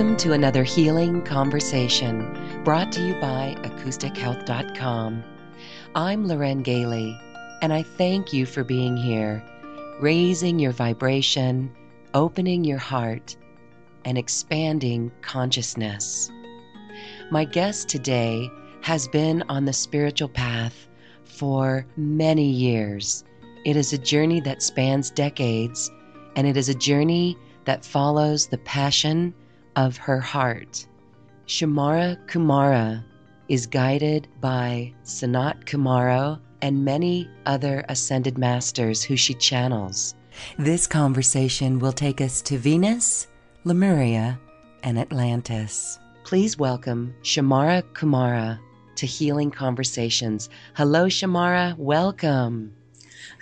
Welcome to another healing conversation brought to you by acoustichealth.com. I'm Loren Gailey, and I thank you for being here, raising your vibration, opening your heart, and expanding consciousness. My guest today has been on the spiritual path for many years. It is a journey that spans decades, and it is a journey that follows the passion of her heart. Shimara Kumara is guided by Sanat Kumara and many other ascended masters who she channels. This conversation will take us to Venus, Lemuria, and Atlantis. Please welcome Shimara Kumara to Healing Conversations. Hello, Shimara. Welcome.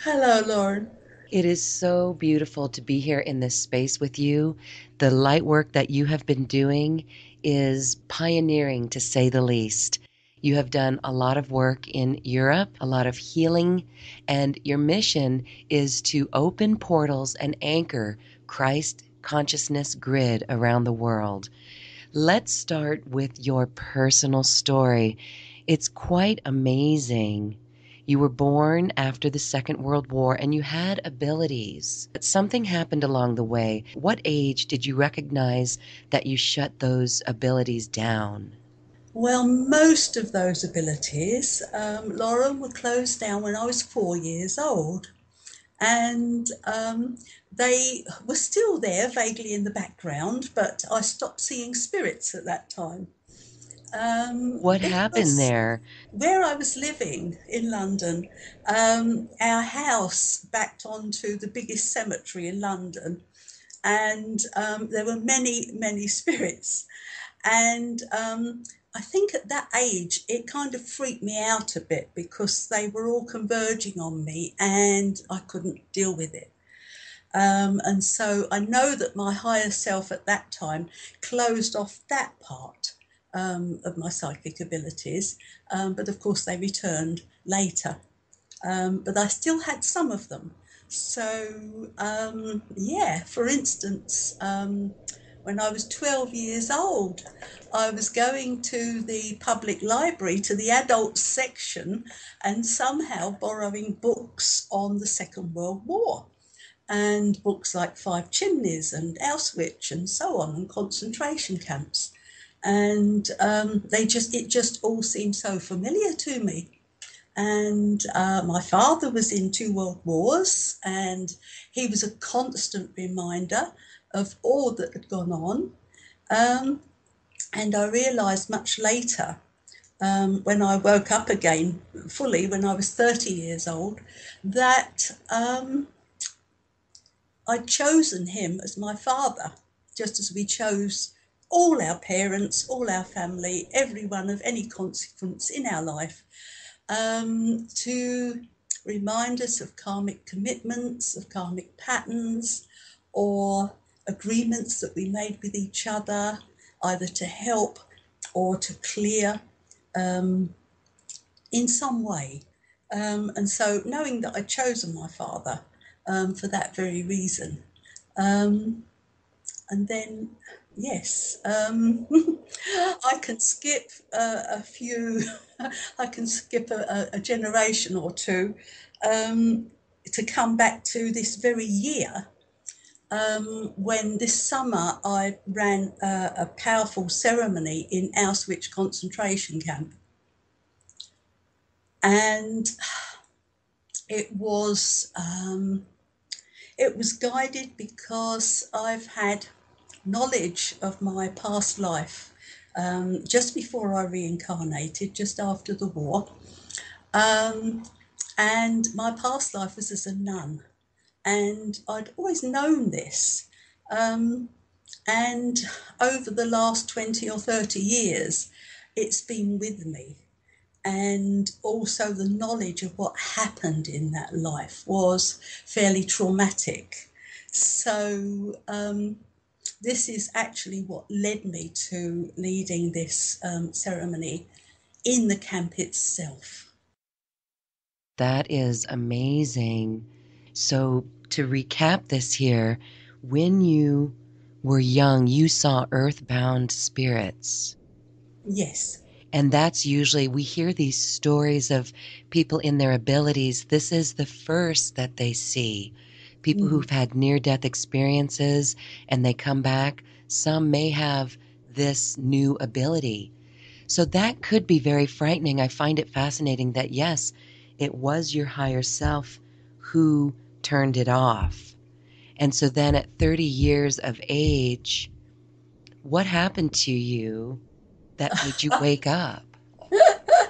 Hello, Lauren. It is so beautiful to be here in this space with you. The light work that you have been doing is pioneering, to say the least. You have done a lot of work in Europe, a lot of healing, and your mission is to open portals and anchor Christ consciousness grid around the world. Let's start with your personal story. It's quite amazing. You were born after the Second World War and you had abilities. But something happened along the way. What age did you recognize that you shut those abilities down? Well, most of those abilities, Lauren, were closed down when I was 4 years old. And they were still there, vaguely in the background, but I stopped seeing spirits at that time. What happened Because there? where I was living in London, our house backed onto the biggest cemetery in London, and there were many, many spirits. And I think at that age, it kind of freaked me out a bit because they were all converging on me and I couldn't deal with it. And so I know that my higher self at that time closed off that part of my psychic abilities, but of course they returned later. But I still had some of them. So, for instance, when I was 12 years old, I was going to the public library, to the adults section, and somehow borrowing books on the Second World War, and books like Five Chimneys and Auschwitz and so on, and concentration camps. And it just all seemed so familiar to me. And my father was in 2 world wars, and he was a constant reminder of all that had gone on. And I realised much later, when I woke up again fully, when I was 30 years old, that I'd chosen him as my father, just as we chose all our parents, all our family, everyone of any consequence in our life, to remind us of karmic commitments, of karmic patterns, or agreements that we made with each other, either to help or to clear in some way. And so knowing that I'd chosen my father for that very reason. And then, yes, I can skip a few, I can skip a generation or two to come back to this very year. When this summer I ran a powerful ceremony in Auschwitz concentration camp. And it was guided because I've had knowledge of my past life just before I reincarnated, just after the war. And my past life was as a nun. And I'd always known this. And over the last 20 or 30 years, it's been with me. And also the knowledge of what happened in that life was fairly traumatic. So this is actually what led me to leading this ceremony in the camp itself. That is amazing. So to recap this here, when you were young, you saw earthbound spirits. Yes. And that's usually, we hear these stories of people in their abilities. This is the first that they see. People who've had near-death experiences and they come back. Some may have this new ability. So that could be very frightening. I find it fascinating that, yes, it was your higher self who turned it off. And so then at 30 years of age, what happened to you that made you wake up?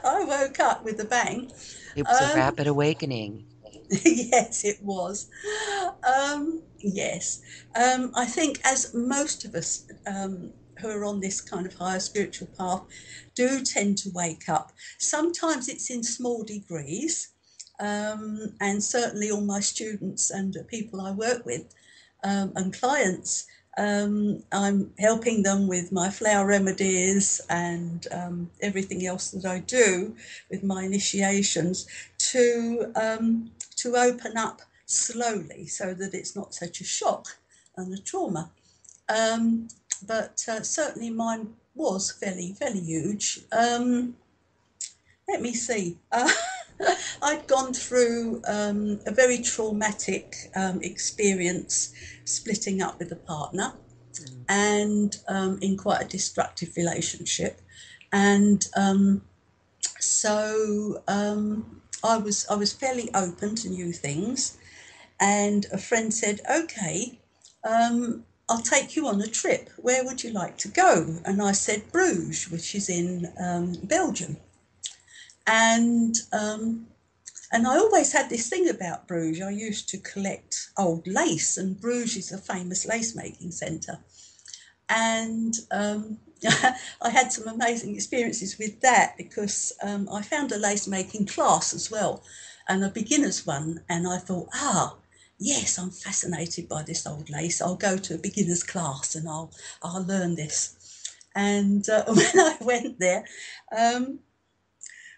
I woke up with a bang. It was a rapid awakening. Yes, it was. Yes. I think, as most of us who are on this kind of higher spiritual path do tend to wake up, sometimes it's in small degrees. And certainly all my students and people I work with and clients, I'm helping them with my flower remedies and everything else that I do with my initiations to open up slowly so that it's not such a shock and a trauma. But certainly mine was fairly huge. Let me see. I'd gone through a very traumatic experience splitting up with a partner and in quite a destructive relationship. And so I was fairly open to new things. And a friend said, "Okay, I'll take you on a trip. Where would you like to go?" And I said, "Bruges, which is in Belgium." And I always had this thing about Bruges. I used to collect old lace, and Bruges is a famous lace making centre. And I had some amazing experiences with that because I found a lace making class as well, and a beginner's one. And I thought, yes, I'm fascinated by this old lace. I'll go to a beginner's class and I'll learn this. And when I went there,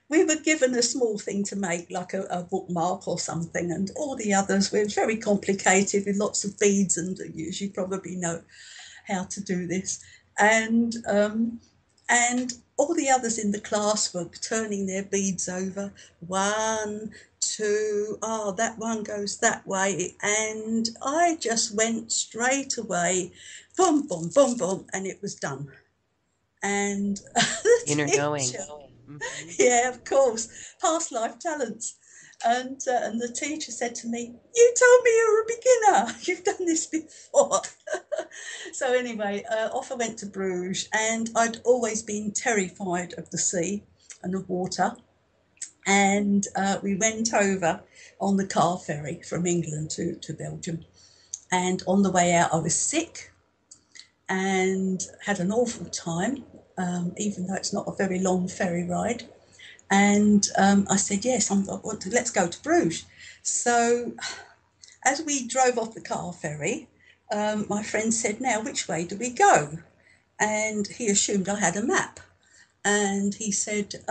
we were given a small thing to make, like a bookmark or something, and all the others were very complicated with lots of beads, and you probably know how to do this. And all the others in the class were turning their beads over. One, two, that one goes that way. And I just went straight away, boom, boom, boom, boom, and it was done. And the Inner knowing. teacher, yeah, of course, past life talents. And the teacher said to me, "You told me you were a beginner. You've done this before." So anyway, off I went to Bruges, and I'd always been terrified of the sea and of water. And we went over on the car ferry from England to Belgium. And on the way out, I was sick and had an awful time, even though it's not a very long ferry ride. And I said, "Yes, let's go to Bruges." So as we drove off the car ferry, my friend said, "Now, which way do we go?" And he assumed I had a map. And he said,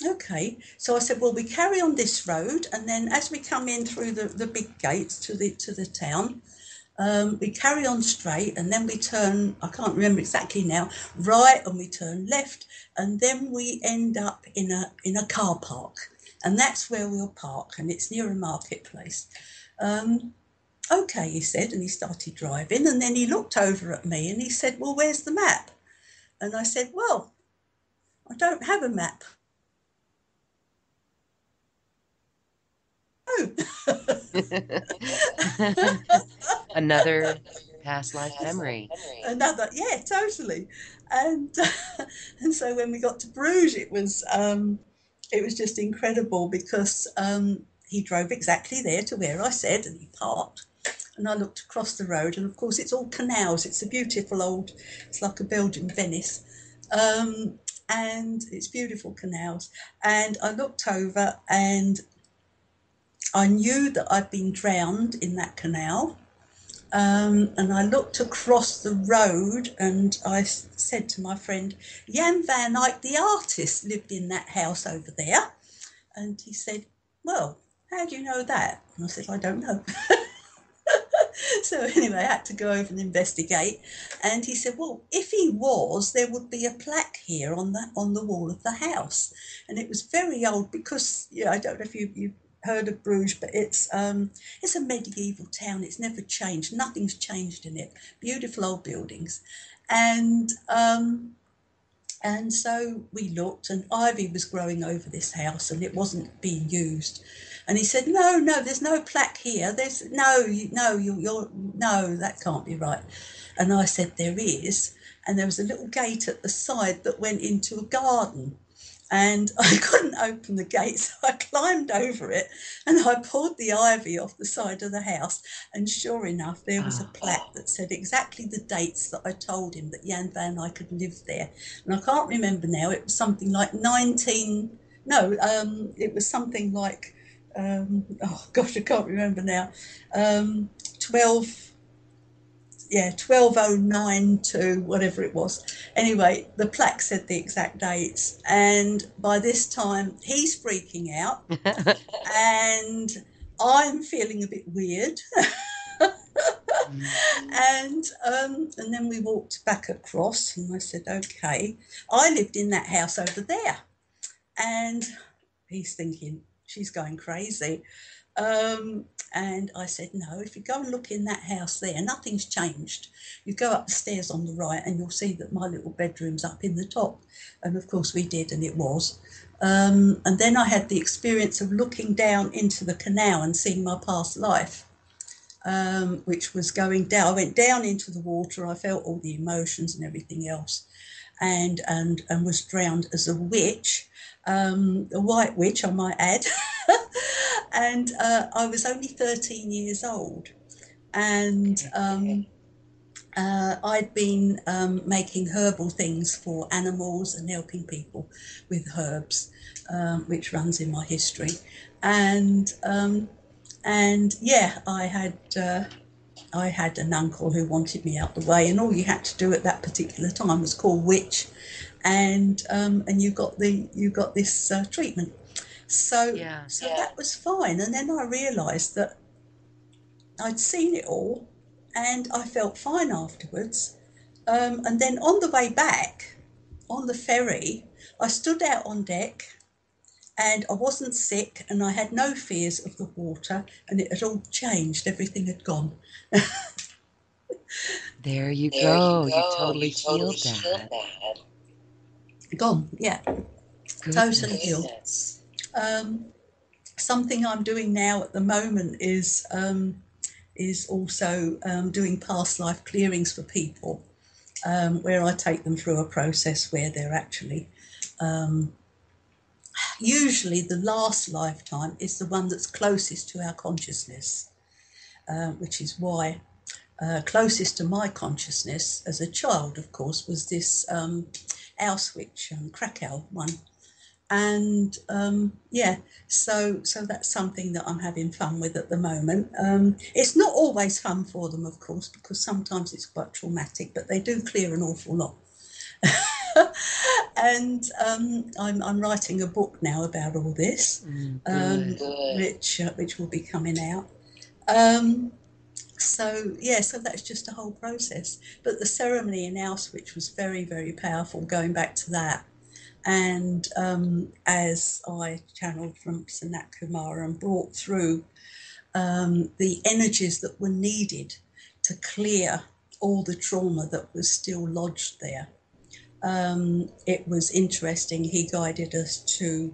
"Okay." So I said, "Well, we carry on this road, and then as we come in through the big gates to the town, we carry on straight, and then we turn, I can't remember exactly now, right, and we turn left, and then we end up in a car park, and that's where we'll park, and it's near a marketplace." "Okay," he said, and he started driving, and then he looked over at me and he said, "Well, where's the map?" And I said, "Well, I don't have a map." Oh. Another past life memory. Another, yeah, totally. And and so when we got to Bruges, it was just incredible because he drove exactly there to where I said, and he parked. And I looked across the road, and of course it's all canals. It's a beautiful old, it's like a Belgian Venice, and it's beautiful canals. And I looked over, and I knew that I'd been drowned in that canal. And I looked across the road, and I said to my friend, "Jan van Eyck, the artist, lived in that house over there." And he said, "Well, how do you know that?" And I said, "I don't know." So anyway, I had to go over and investigate. And he said, well, if he was, there would be a plaque here on the wall of the house. And it was very old because, I don't know if you heard of Bruges, but it's a medieval town. It's never changed. Nothing's changed in it. Beautiful old buildings. And so we looked, and ivy was growing over this house, and it wasn't being used. And he said, "No, there's no plaque here. There's no, that can't be right." And I said, "There is." And there was a little gate at the side that went into a garden. And I couldn't open the gate, so I climbed over it and I pulled the ivy off the side of the house. And sure enough, there was a plaque that said exactly the dates that I told him that Jan van Eyck had lived there. And I can't remember now, it was something like it was something like, I can't remember now, 1209 to whatever it was. Anyway, the plaque said the exact dates, and by this time he's freaking out and I'm feeling a bit weird. And then we walked back across, and I said, okay, I lived in that house over there. And he's thinking, she's going crazy. And I said, no, if you go and look in that house there, nothing's changed. You go up the stairs on the right and you'll see that my little bedroom's up in the top. And of course we did, and it was. And then I had the experience of looking down into the canal and seeing my past life, which was going down. I went down into the water. I felt all the emotions and everything else, and was drowned as a witch, a white witch, I might add. And I was only 13 years old, and I'd been making herbal things for animals and helping people with herbs, which runs in my history. And yeah, I had an uncle who wanted me out the way, and all you had to do at that particular time was call witch, and you got this treatment. So that was fine. And then I realised that I'd seen it all, and I felt fine afterwards. And then on the way back, on the ferry, I stood out on deck, and I wasn't sick, and I had no fears of the water, and it had all changed. Everything had gone. There you go. You totally healed that. Gone, yeah. Goodness. Totally healed. Something I'm doing now at the moment is also doing past life clearings for people, where I take them through a process where they're actually, usually the last lifetime is the one that's closest to our consciousness, which is why closest to my consciousness as a child, of course, was this Auschwitz and Krakow one. And so that's something that I'm having fun with at the moment. It's not always fun for them, of course, because sometimes it's quite traumatic, but they do clear an awful lot. And I'm writing a book now about all this, which will be coming out. So that's just a whole process. But the ceremony in Auschwitz was very, very powerful, going back to that. And as I channeled from Shimara Kumara and brought through the energies that were needed to clear all the trauma that was still lodged there, it was interesting. He guided us to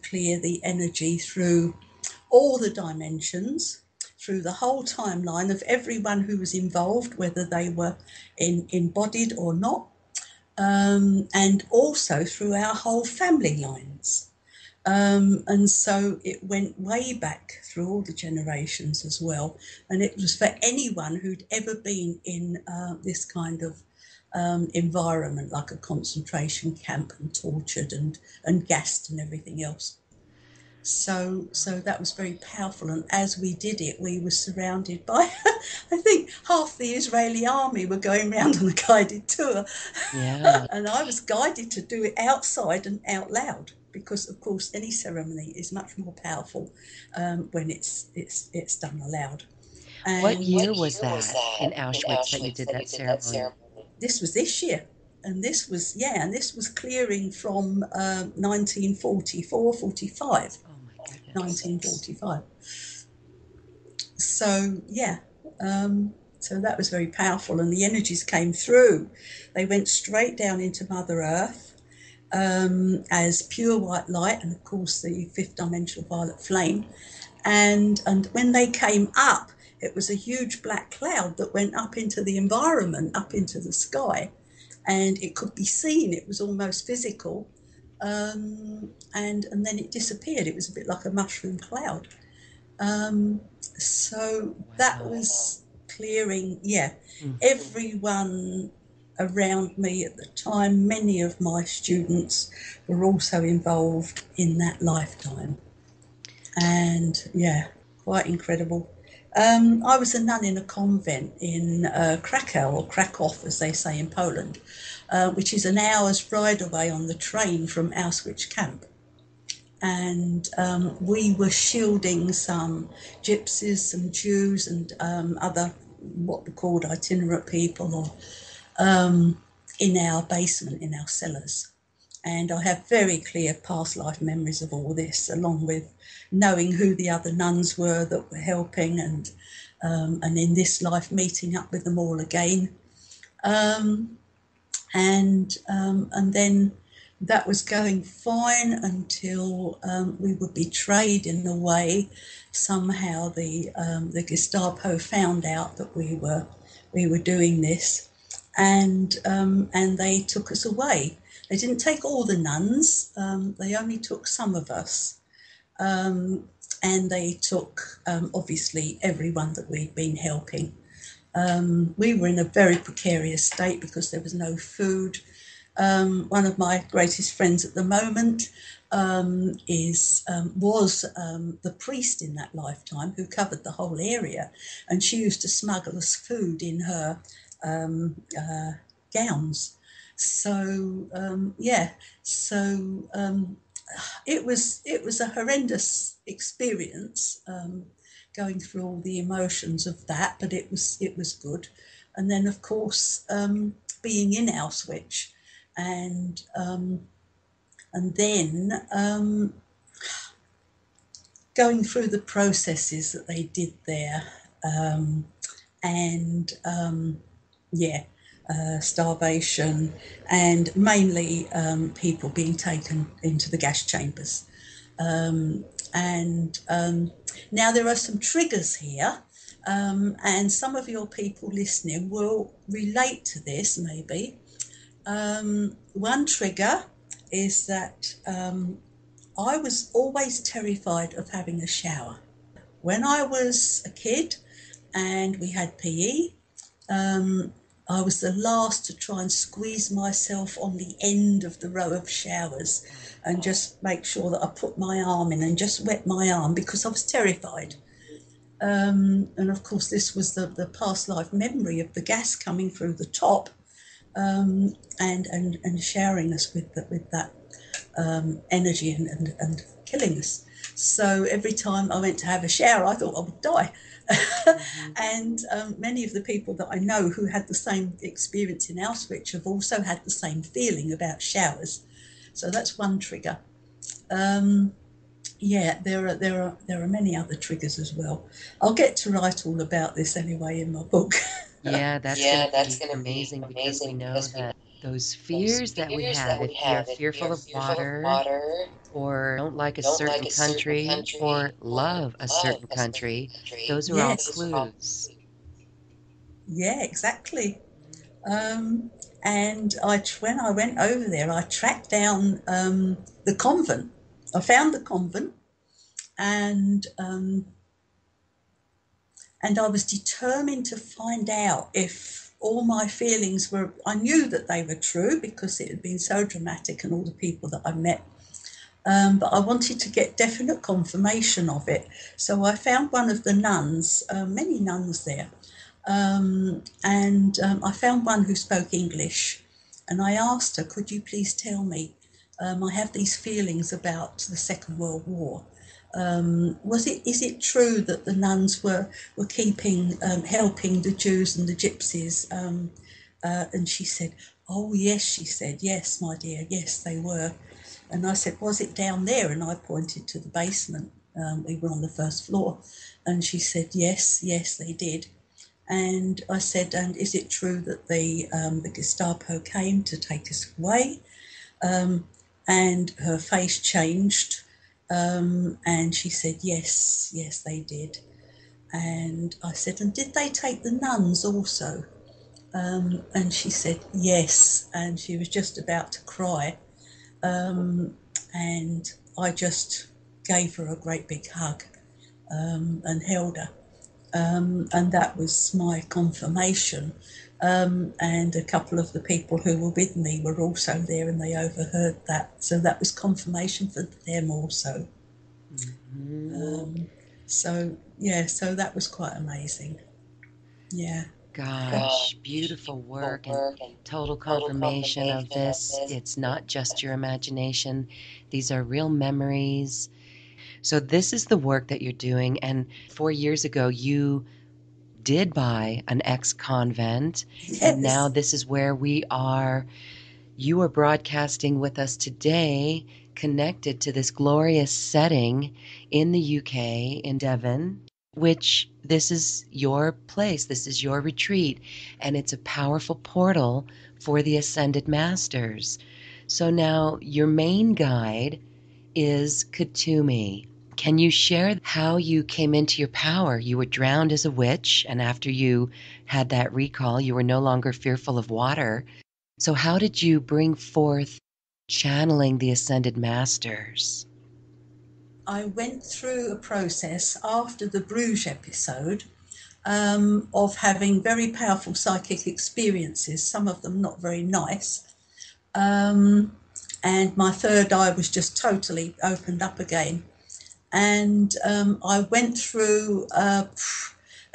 clear the energy through all the dimensions, through the whole timeline of everyone who was involved, whether they were embodied or not. And also through our whole family lines. And so it went way back through all the generations as well. And it was for anyone who'd ever been in this kind of environment, like a concentration camp, and tortured and gassed and everything else. So that was very powerful. And as we did it, we were surrounded by, I think, half the Israeli army were going around on a guided tour. Yeah. And I was guided to do it outside and out loud, because, of course, any ceremony is much more powerful when it's done aloud. What And year was that in Auschwitz that you did that ceremony? this was this year. And this was, and this was clearing from 1944, 45, Oh my goodness. 1945. So, so that was very powerful. And the energies came through. They went straight down into Mother Earth as pure white light, and of course the fifth dimensional violet flame. And when they came up, it was a huge black cloud that went up into the environment, up into the sky, and it could be seen. It was almost physical, and then it disappeared. It was a bit like a mushroom cloud. So that Wow. was clearing. Mm. Everyone around me at the time, many of my students were also involved in that lifetime. And quite incredible. I was a nun in a convent in Krakow, or Krakow as they say in Poland, which is an hour's ride away on the train from Auschwitz camp. And we were shielding some gypsies, some Jews, and other what were called itinerant people, or in our basement, in our cellars. And I have very clear past life memories of all this, along with knowing who the other nuns were that were helping, and in this life meeting up with them all again. And then that was going fine until we were betrayed in a way. Somehow the Gestapo found out that we were doing this, and they took us away. They didn't take all the nuns. They only took some of us, and they took obviously everyone that we'd been helping. We were in a very precarious state because there was no food. One of my greatest friends at the moment was the priest in that lifetime who covered the whole area, and she used to smuggle us food in her gowns. So it was a horrendous experience, going through all the emotions of that, but it was good. And then of course being in Auschwitz, and then going through the processes that they did there, and starvation, and mainly people being taken into the gas chambers. Now there are some triggers here, and some of your people listening will relate to this maybe. One trigger is that I was always terrified of having a shower. When I was a kid and we had PE, I was the last to try and squeeze myself on the end of the row of showers and just make sure that I put my arm in and just wet my arm because I was terrified. And of course, this was the past life memory of the gas coming through the top, and showering us with that energy and killing us. So every time I went to have a shower, I thought I would die. And many of the people that I know who had the same experience in Auschwitz have also had the same feeling about showers. So that's one trigger. There are many other triggers as well. I'll get to write all about this anyway in my book. Yeah, that's going to be amazing because we know that those fears that we have, if you're fearful of water, or don't like a certain country, or love a certain country, those are all Yes. clues. Yeah, exactly. And when I went over there, I tracked down the convent. I found the convent, and I was determined to find out if all my feelings were. I knew that they were true because it had been so dramatic and all the people that I met. But I wanted to get definite confirmation of it. So I found one of the nuns, many nuns there, and I found one who spoke English. And I asked her, could you please tell me, I have these feelings about the Second World War. is it true that the nuns were keeping, helping the Jews and the gypsies? And she said, oh, yes, she said, yes, my dear, yes, they were. And I said, was it down there? And I pointed to the basement. We were on the first floor. And she said, yes, yes, they did. And I said, and is it true that the Gestapo came to take us away? And her face changed. And she said, yes, yes, they did. And I said, and did they take the nuns also? And she said, yes. And she was just about to cry. And I just gave her a great big hug and held her. And that was my confirmation. And a couple of the people who were with me were also there, and they overheard that. So that was confirmation for them also. So that was quite amazing. Yeah. Gosh, beautiful work and total confirmation of this. It's not just your imagination. These are real memories. So this is the work that you're doing. And 4 years ago, you did buy an ex-convent. Yes. And now this is where we are. You are broadcasting with us today, connected to this glorious setting in the UK, in Devon, which this is your place, this is your retreat, and it's a powerful portal for the Ascended Masters. So now your main guide is Katumi. Can you share how you came into your power? You were drowned as a witch, and after you had that recall, you were no longer fearful of water. So how did you bring forth channeling the Ascended Masters? I went through a process after the Bruges episode of having very powerful psychic experiences, some of them not very nice. And my third eye was just totally opened up again. And I went through a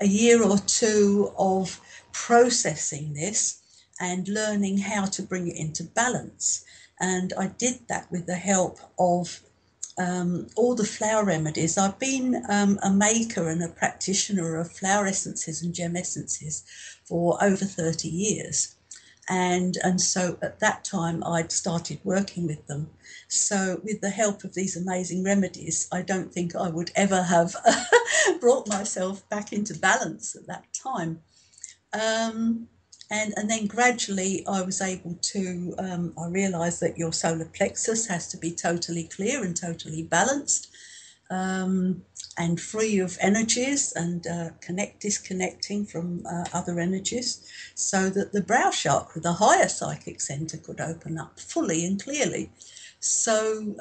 year or two of processing this and learning how to bring it into balance. And I did that with the help of all the flower remedies. I've been a maker and a practitioner of flower essences and gem essences for over 30 years. And so at that time, I'd started working with them. So with the help of these amazing remedies, I don't think I would ever have brought myself back into balance at that time. And then gradually I was able to, I realised that your solar plexus has to be totally clear and totally balanced and free of energies and disconnecting from other energies, so that the brow chakra, the higher psychic centre, could open up fully and clearly. So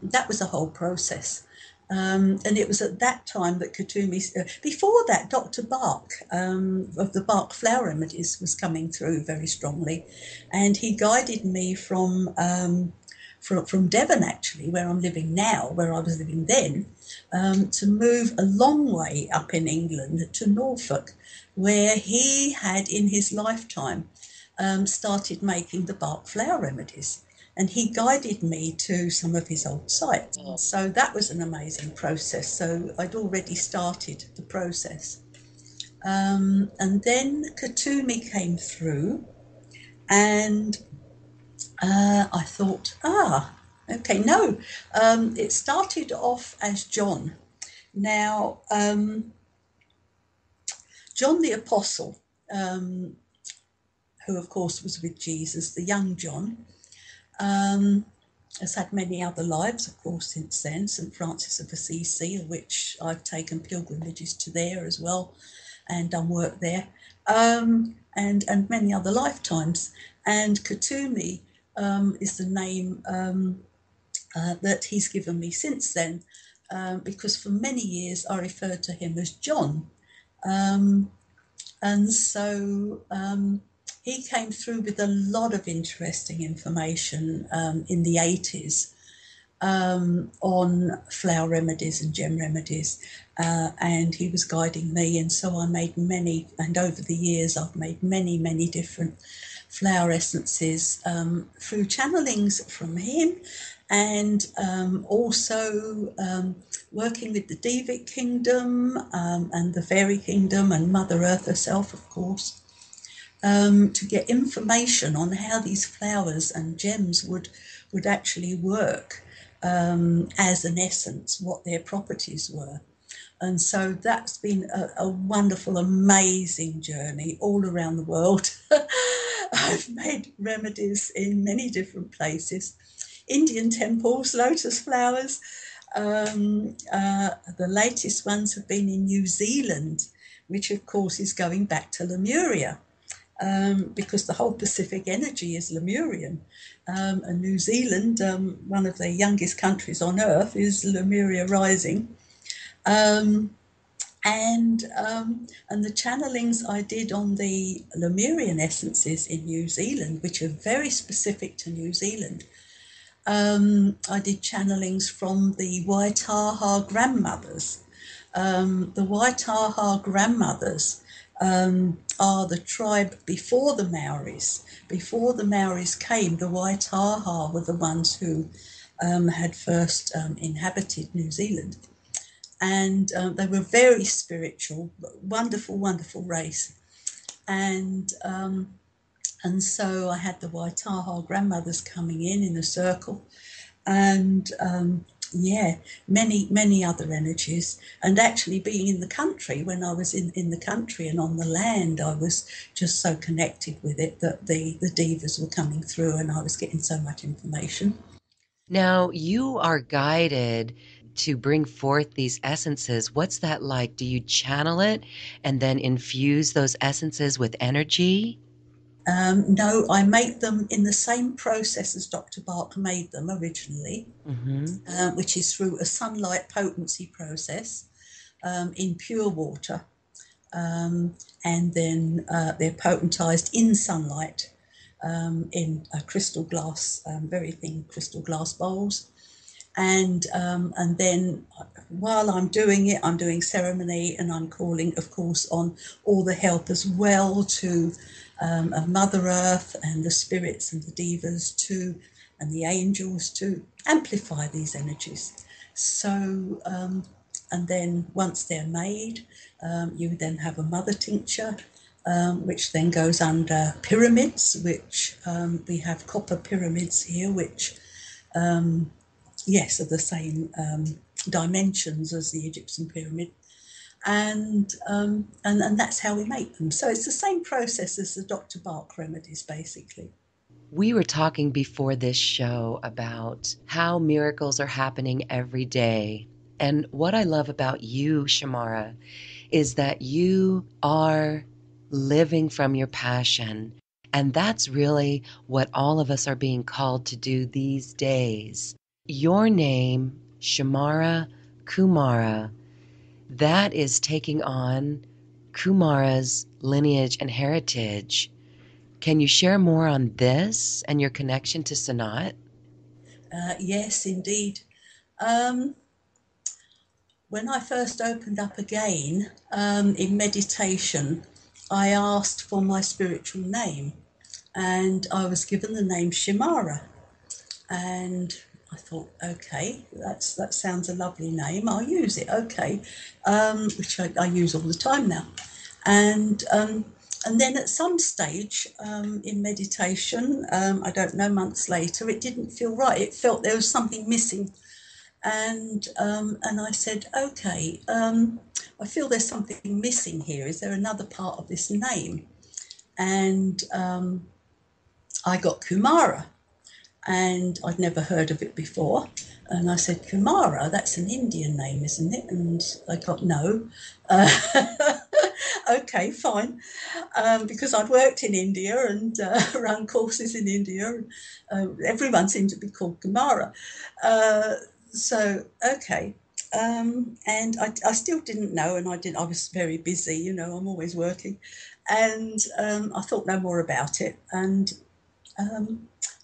that was a whole process. And it was at that time that Katumi, before that, Dr. Bach of the Bach Flower Remedies was coming through very strongly, and he guided me from Devon, actually, where I'm living now, where I was living then, to move a long way up in England to Norfolk, where he had in his lifetime started making the Bach Flower Remedies. And he guided me to some of his old sites. So that was an amazing process. So I'd already started the process. And then Katumi came through, and I thought, okay, no. It started off as John. Now, John the Apostle, who of course was with Jesus, the young John, has had many other lives, of course, since then. St. Francis of Assisi, of which I've taken pilgrimages to there as well and done work there, and many other lifetimes. And Katumi is the name that he's given me since then, because for many years I referred to him as John. And so he came through with a lot of interesting information in the 80s on flower remedies and gem remedies, and he was guiding me, and so I made many, and over the years I've made many, many different flower essences through channelings from him and also working with the Devic Kingdom and the Fairy Kingdom and Mother Earth herself, of course, to get information on how these flowers and gems would actually work as an essence, what their properties were. And so that's been a wonderful, amazing journey all around the world. I've made remedies in many different places. Indian temples, lotus flowers. The latest ones have been in New Zealand, which of course is going back to Lemuria. Because the whole Pacific energy is Lemurian. And New Zealand, one of the youngest countries on earth, is Lemuria rising. And the channelings I did on the Lemurian essences in New Zealand, which are very specific to New Zealand, I did channelings from the Waitaha grandmothers. The Waitaha grandmothers are the tribe before the Maoris. Before the Maoris came, the Waitaha were the ones who had first inhabited New Zealand. And they were very spiritual, wonderful, wonderful race. And so I had the Waitaha grandmothers coming in a circle, and many other energies. And actually being in the country, when I was in the country and on the land, I was just so connected with it that the divas were coming through and I was getting so much information. Now, you are guided to bring forth these essences. What's that like? Do you channel it and then infuse those essences with energy? No, I make them in the same process as Dr. Bach made them originally, which is through a sunlight potency process in pure water. And then they're potentized in sunlight in a crystal glass, very thin crystal glass bowls. And then while I'm doing it, I'm doing ceremony and I'm calling, of course, on all the help as well to Mother Earth and the spirits and the divas and the angels to amplify these energies. So, and then once they're made, you then have a mother tincture, which then goes under pyramids, which we have copper pyramids here, which yes, are the same dimensions as the Egyptian pyramid, and that's how we make them. So it's the same process as the Dr. Bach remedies, basically. We were talking before this show about how miracles are happening every day. And what I love about you, Shimara, is that you are living from your passion. And that's really what all of us are being called to do these days. Your name, Shimara Kumara, that is taking on Kumara's lineage and heritage. Can you share more on this and your connection to Sanat? Yes, indeed. Um, when I first opened up again in meditation, I asked for my spiritual name, and I was given the name Shimara. And I thought, okay, that sounds a lovely name. I'll use it. Okay, which I use all the time now. And then at some stage in meditation, I don't know, months later, it didn't feel right. It felt there was something missing. And I said, okay, I feel there's something missing here. Is there another part of this name? And I got Kumara, and I'd never heard of it before. And I said, Kumara, that's an Indian name, isn't it? And I got, no. Okay, fine. Because I'd worked in India and run courses in India. Everyone seemed to be called Kumara. So, okay. And I still didn't know, and I was very busy, you know, I'm always working. And I thought no more about it. And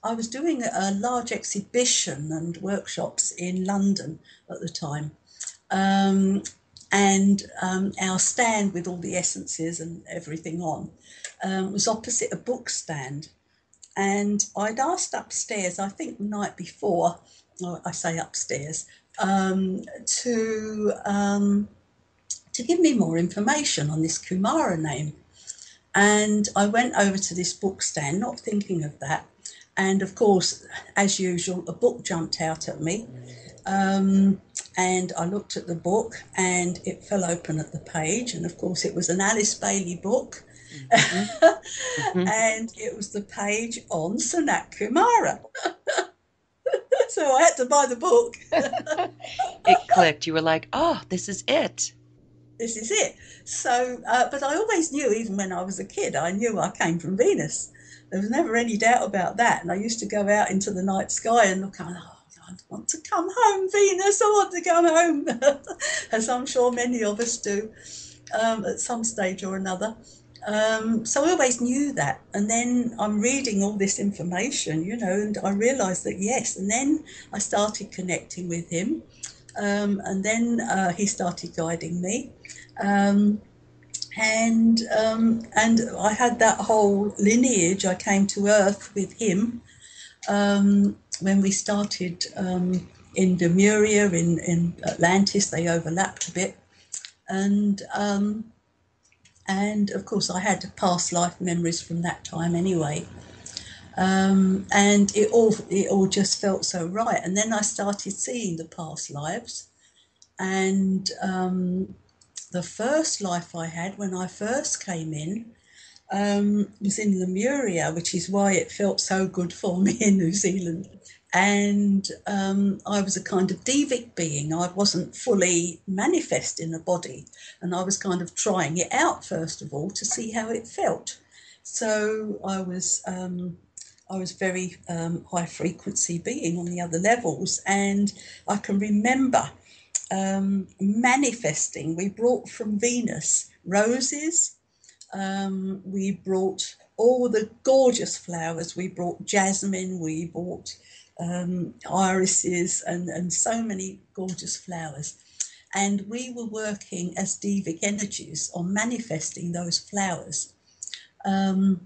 I was doing a large exhibition and workshops in London at the time. And our stand with all the essences and everything on was opposite a book stand. And I'd asked upstairs, I think the night before, I say upstairs, to give me more information on this Kumara name. And I went over to this book stand, not thinking of that. And of course, as usual, a book jumped out at me. And I looked at the book and it fell open at the page. And of course, it was an Alice Bailey book. And it was the page on Sanat Kumara. So I had to buy the book. It clicked. You were like, oh, this is it. This is it. So, but I always knew, even when I was a kid, I knew I came from Venus. There was never any doubt about that. And I used to go out into the night sky and look, I want to come home, Venus. I want to come home, as I'm sure many of us do at some stage or another. So I always knew that. And then I'm reading all this information, and I realised that yes. And then I started connecting with him. And then he started guiding me. And I had that whole lineage. I came to Earth with him when we started in Lemuria, in Atlantis. They overlapped a bit, and of course I had past life memories from that time anyway. And it all just felt so right. And then I started seeing the past lives, and the first life I had when I first came in was in Lemuria, which is why it felt so good for me in New Zealand. And I was a kind of devic being. I wasn't fully manifest in a body, and I was kind of trying it out first of all to see how it felt. So I was very high frequency being on the other levels, and I can remember manifesting. We brought from Venus roses. We brought all the gorgeous flowers. We brought jasmine. We brought irises and so many gorgeous flowers. And we were working as devic energies on manifesting those flowers. And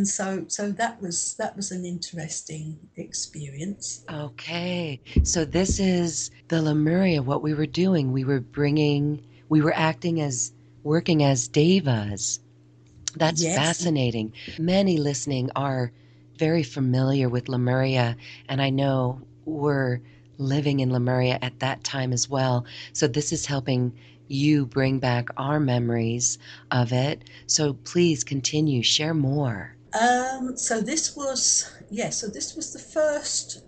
so that was an interesting experience. Okay, so this is the Lemuria. What we were doing, we were acting as, working as devas. That's Yes. fascinating. Many listening are very familiar with Lemuria, and I know we're living in Lemuria at that time as well. So this is helping you bring back our memories of it. So please continue, share more. So this was the first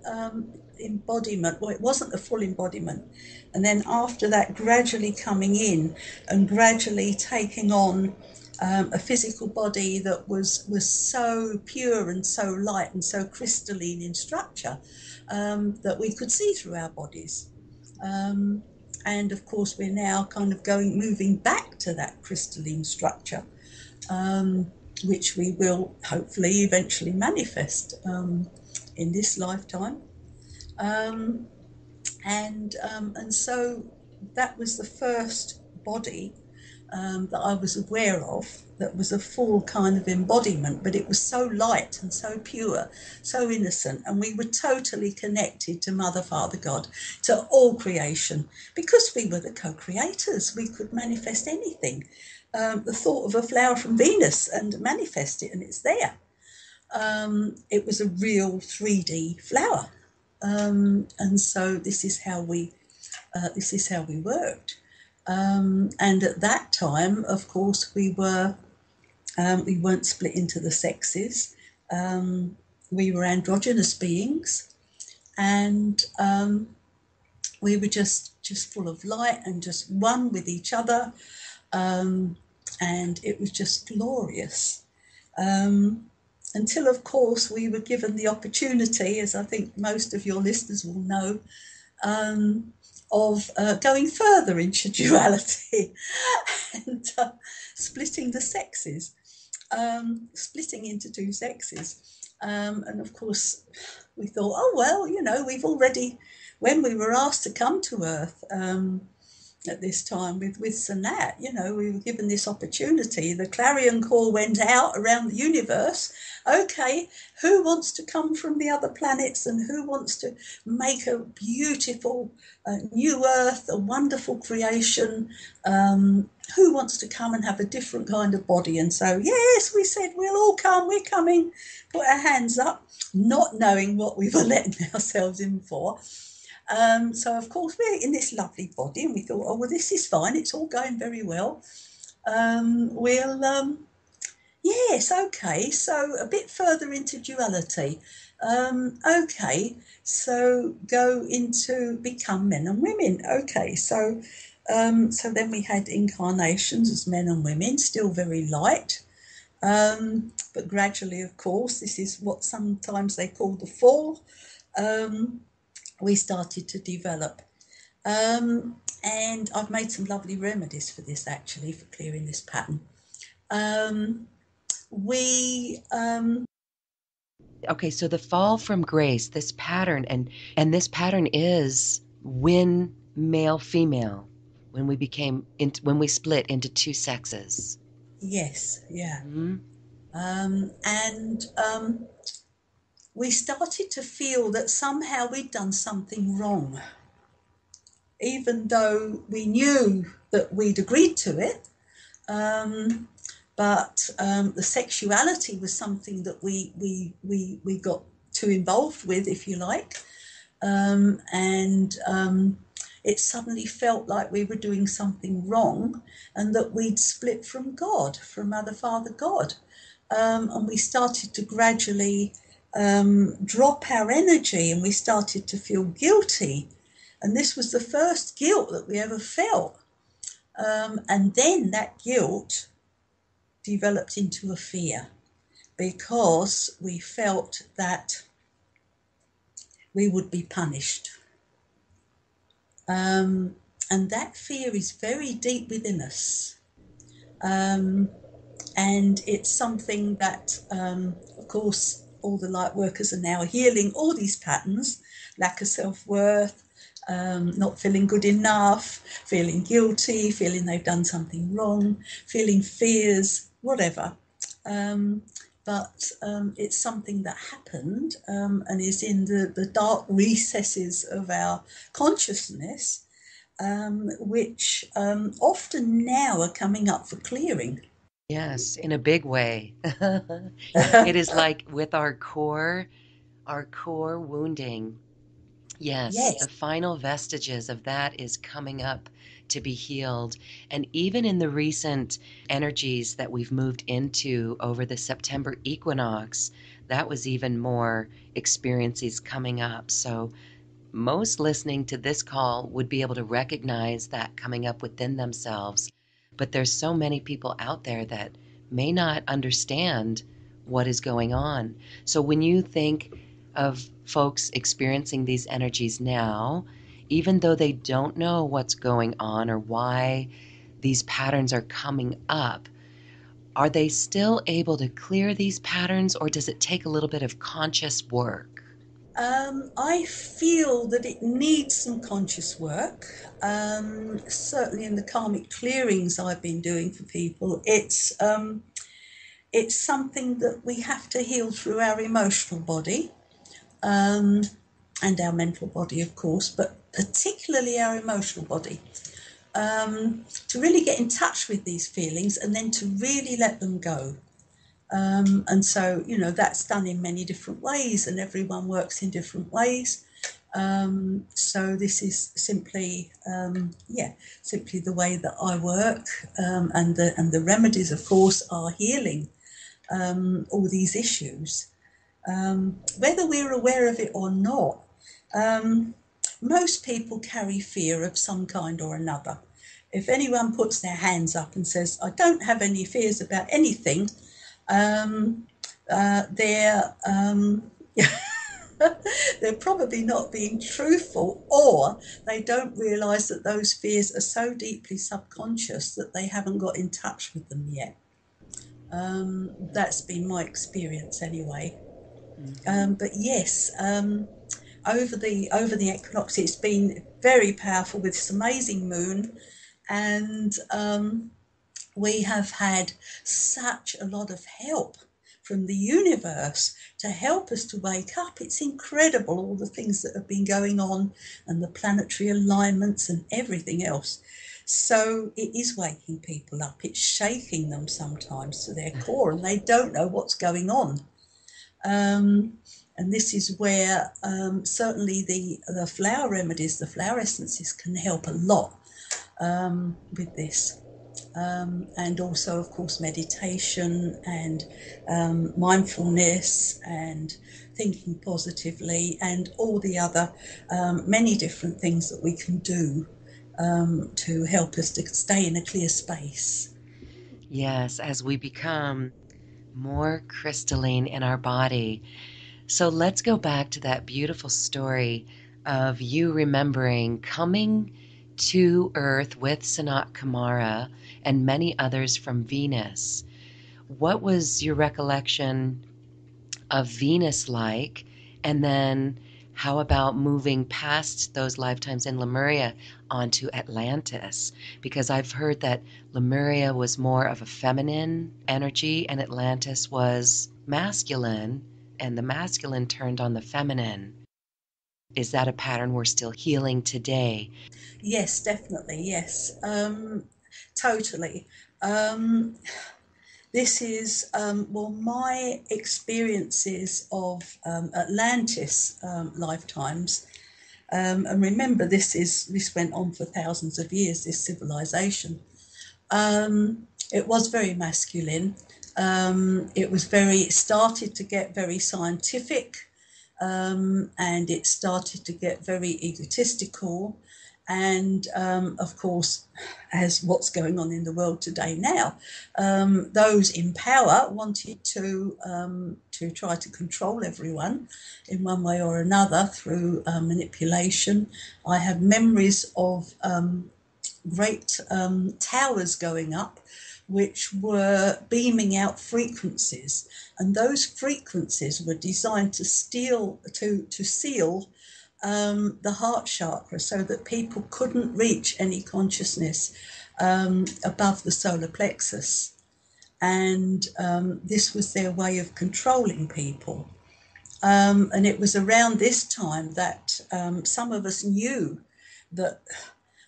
embodiment. Well, it wasn't the full embodiment, and then after that, gradually coming in and gradually taking on a physical body that was so pure and so light and so crystalline in structure that we could see through our bodies. And of course, we're now kind of moving back to that crystalline structure. Which we will hopefully eventually manifest in this lifetime. And so that was the first body that I was aware of that was a full kind of embodiment, but it was so light and so pure, so innocent, and we were totally connected to Mother, Father, God, to all creation, because we were the co-creators. We could manifest anything. The thought of a flower from Venus and manifest it, and it's there. It was a real 3D flower, and so this is how we worked. And at that time, of course, we weren't split into the sexes. We were androgynous beings, and we were just full of light and just one with each other. And it was just glorious. Until, of course, we were given the opportunity, as I think most of your listeners will know, of going further into duality and splitting the sexes, splitting into two sexes. And of course, we thought, oh, well, we've already, when we were asked to come to Earth, at this time with Sanat. You know, we were given this opportunity. The clarion call went out around the universe. Okay, who wants to come from the other planets, and who wants to make a beautiful new earth, a wonderful creation? Who wants to come and have a different kind of body? And so, yes, we said, we'll all come, we're coming, put our hands up, not knowing what we were letting ourselves in for. So, of course, we're in this lovely body, and we thought, oh, well, this is fine. It's all going very well. Yes, okay. So, a bit further into duality. Okay, so go into become men and women. Okay, so then we had incarnations as men and women, still very light. But gradually, of course, this is what sometimes they call the fall. We started to develop. And I've made some lovely remedies for this, actually, for clearing this pattern. Okay, so the fall from grace, this pattern, and this pattern is when male female, when we split into two sexes. Yes, yeah. Mm-hmm. We started to feel that somehow we'd done something wrong, even though we knew that we'd agreed to it. But the sexuality was something that we got too involved with, if you like. It suddenly felt like we were doing something wrong, and that we'd split from God, from Mother, Father, God. And we started to gradually drop our energy, and we started to feel guilty. And this was the first guilt that we ever felt. And then that guilt developed into a fear, because we felt that we would be punished. And that fear is very deep within us. And it's something that, of course, all the light workers are now healing all these patterns: lack of self-worth, not feeling good enough, feeling guilty, feeling they've done something wrong, feeling fears, whatever. But it's something that happened and is in the dark recesses of our consciousness, which often now are coming up for clearing. Yes, in a big way. It is like with our core wounding. Yes, Yes. the final vestiges of that is coming up to be healed. And even in the recent energies that we've moved into over the September equinox, that was even more experiences coming up. So most listening to this call would be able to recognize that coming up within themselves. But there's so many people out there that may not understand what is going on. So when you think of folks experiencing these energies now, even though they don't know what's going on or why these patterns are coming up, are they still able to clear these patterns, or does it take a little bit of conscious work? I feel that it needs some conscious work. Certainly in the karmic clearings I've been doing for people, it's something that we have to heal through our emotional body, and our mental body, of course, but particularly our emotional body, to really get in touch with these feelings and then to really let them go. And so, you know, that's done in many different ways, and everyone works in different ways. So this is simply, simply the way that I work, and the remedies, of course, are healing all these issues, whether we're aware of it or not. Most people carry fear of some kind or another. If anyone puts their hands up and says, "I don't have any fears about anything," they're they're probably not being truthful, or they don't realise that those fears are so deeply subconscious that they haven't got in touch with them yet. That's been my experience anyway. But yes, over the equinox. It's been very powerful with this amazing moon, and we have had such a lot of help from the universe to help us to wake up. It's incredible, all the things that have been going on and the planetary alignments and everything else. So it is waking people up. It's shaking them sometimes to their core, and they don't know what's going on. And this is where certainly the flower remedies, the flower essences can help a lot with this. And also, of course, meditation and mindfulness and thinking positively and all the other many different things that we can do to help us to stay in a clear space. Yes, as we become more crystalline in our body. So let's go back to that beautiful story of you remembering coming to Earth with Sanat Kumara and many others from Venus. What was your recollection of Venus like? And then how about moving past those lifetimes in Lemuria onto Atlantis? Because I've heard that Lemuria was more of a feminine energy and Atlantis was masculine, and the masculine turned on the feminine. Is that a pattern we're still healing today? Yes, definitely. Yes, totally. Um, this is, well, my experiences of Atlantis lifetimes. And remember, this went on for thousands of years, this civilization. It was very masculine. It started to get very scientific, and it started to get very egotistical. And of course, as what's going on in the world today now, those in power wanted to try to control everyone in one way or another through manipulation. I have memories of great towers going up, which were beaming out frequencies, and those frequencies were designed to seal the heart chakra so that people couldn't reach any consciousness above the solar plexus. And this was their way of controlling people. And it was around this time that some of us knew that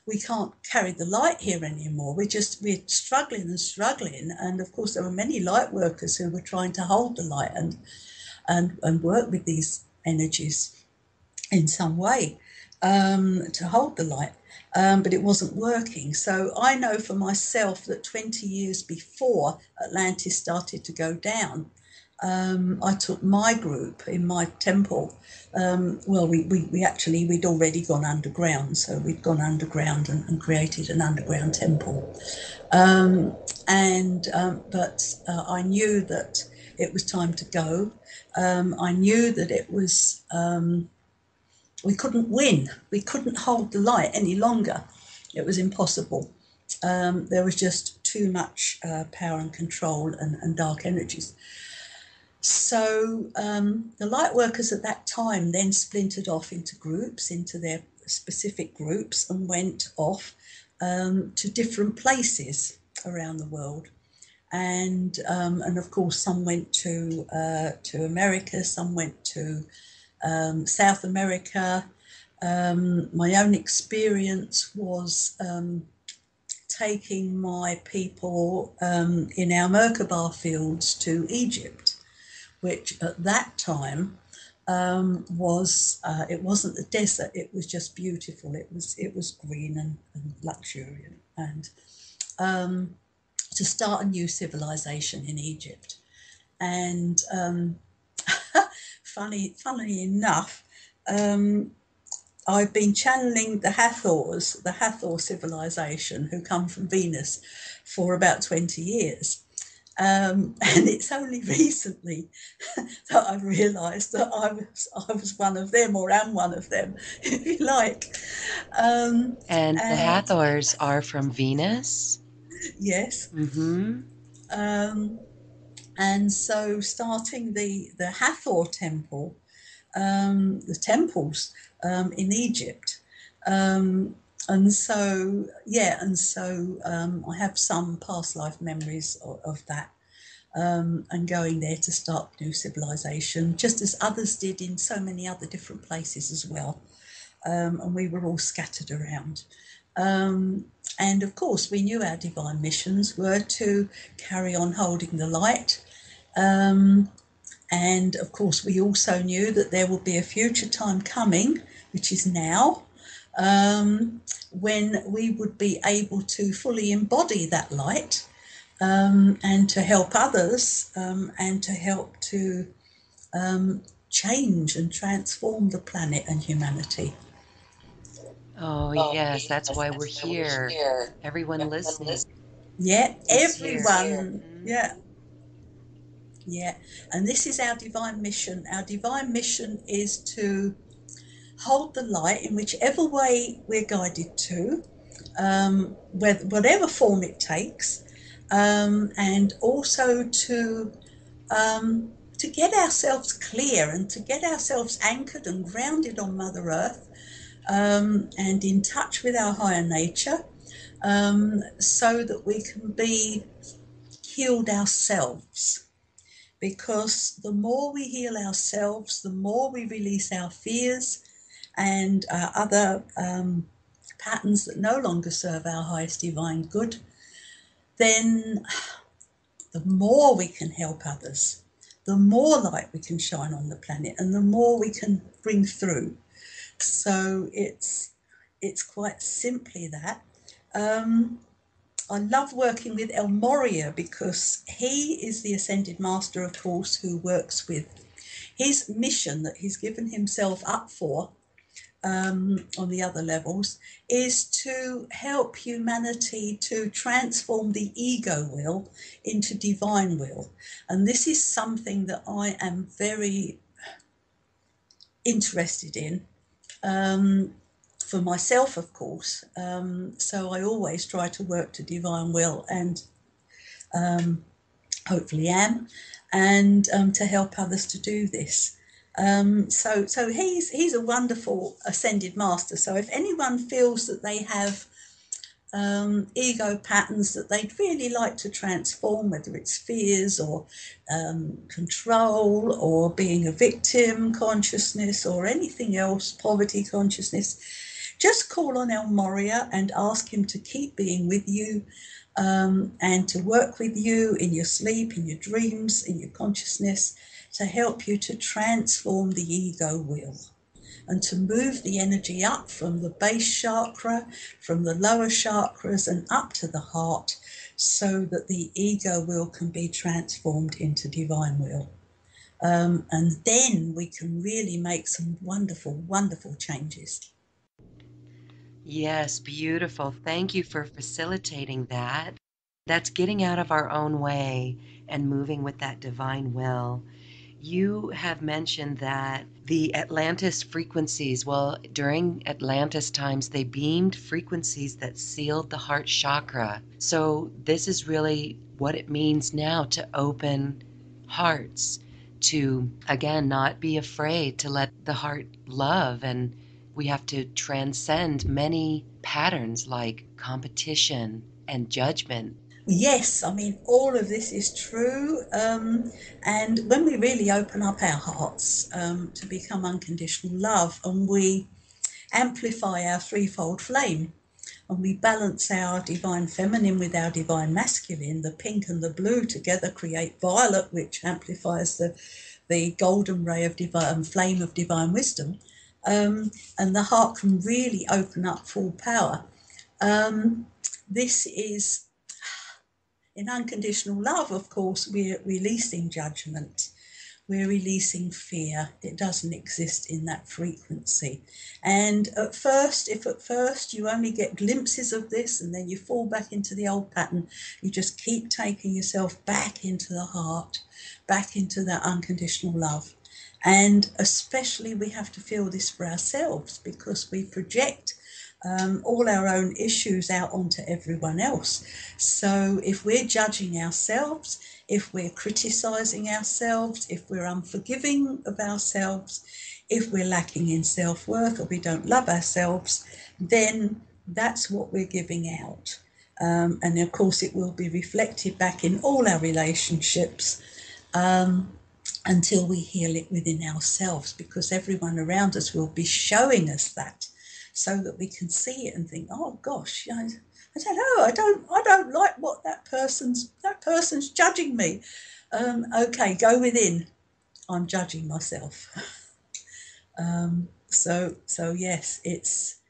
we can't carry the light here anymore. We're struggling and struggling. And of course, there were many light workers who were trying to hold the light and work with these energies in some way to hold the light. But it wasn't working. So I know for myself that 20 years before Atlantis started to go down, I took my group in my temple. We'd already gone underground, so we'd gone underground and created an underground temple. But I knew that it was time to go. I knew that it was we couldn't win. We couldn't hold the light any longer. It was impossible. There was just too much power and control and dark energies. So the light workers at that time then splintered off into groups, into their specific groups, and went off to different places around the world. And of course, some went to America, some went to South America. My own experience was taking my people in our Merkaba fields to Egypt, which at that time it wasn't the desert, it was just beautiful. It was green and luxuriant, and to start a new civilization in Egypt. And funnily enough, I've been channeling the Hathor civilization, who come from Venus, for about 20 years. And it's only recently that I've realised that I was one of them, or am one of them, if you like. And the Hathors are from Venus? Yes. Mm-hmm. And so starting the Hathor temple the temples in Egypt. And so I have some past life memories of that, and going there to start new civilization, just as others did in so many other different places as well. And we were all scattered around. And of course, we knew our divine missions were to carry on holding the light. And of course, we also knew that there would be a future time coming, which is now, when we would be able to fully embody that light, and to help others, and to help to change and transform the planet and humanity. Oh, yes, that's why we're here. Everyone listening Yeah, is here. everyone. Mhm. Yeah, yeah. And this is our divine mission. Our divine mission is to hold the light in whichever way we're guided to, whatever form it takes, and also to get ourselves clear and to get ourselves anchored and grounded on Mother Earth, and in touch with our higher nature, so that we can be healed ourselves. Because the more we heal ourselves, the more we release our fears and other patterns that no longer serve our highest divine good, then the more we can help others, the more light we can shine on the planet, and the more we can bring through. So it's quite simply that. I love working with El Moria because he is the Ascended Master, of course, who works with his mission that he's given himself up for, on the other levels, is to help humanity to transform the ego will into divine will. And this is something that I am very interested in. For myself, of course. So I always try to work to divine will, and hopefully am, and to help others to do this. So he's a wonderful ascended master. So if anyone feels that they have ego patterns that they'd really like to transform, whether it's fears or control or being a victim consciousness or anything else, poverty consciousness, just call on El Moria and ask him to keep being with you, and to work with you in your sleep, in your dreams, in your consciousness, to help you to transform the ego will and to move the energy up from the base chakra, from the lower chakras, and up to the heart, so that the ego will can be transformed into divine will. And then we can really make some wonderful, wonderful changes. Yes, beautiful. Thank you for facilitating that. That's getting out of our own way and moving with that divine will. You have mentioned that the Atlantis frequencies, well, during Atlantis times, they beamed frequencies that sealed the heart chakra. So this is really what it means now to open hearts, to, again, not be afraid to let the heart love. And we have to transcend many patterns like competition and judgment. Yes, I mean, all of this is true. And when we really open up our hearts, to become unconditional love, and we amplify our threefold flame, and we balance our divine feminine with our divine masculine, the pink and the blue together create violet, which amplifies the golden ray of divine flame of divine wisdom, and the heart can really open up full power. This is in unconditional love. Of course, we're releasing judgment. We're releasing fear. It doesn't exist in that frequency. And if at first you only get glimpses of this and then you fall back into the old pattern, you just keep taking yourself back into the heart, back into that unconditional love. And especially we have to feel this for ourselves, because we project all our own issues out onto everyone else. So if we're judging ourselves, if we're criticizing ourselves, if we're unforgiving of ourselves, If we're lacking in self-worth or we don't love ourselves, then that's what we're giving out. And of course, it will be reflected back in all our relationships until we heal it within ourselves, because everyone around us will be showing us that, so that we can see it and think, oh gosh, I don't know, I don't like what that person's judging me. Okay, go within. I'm judging myself. So yes, it's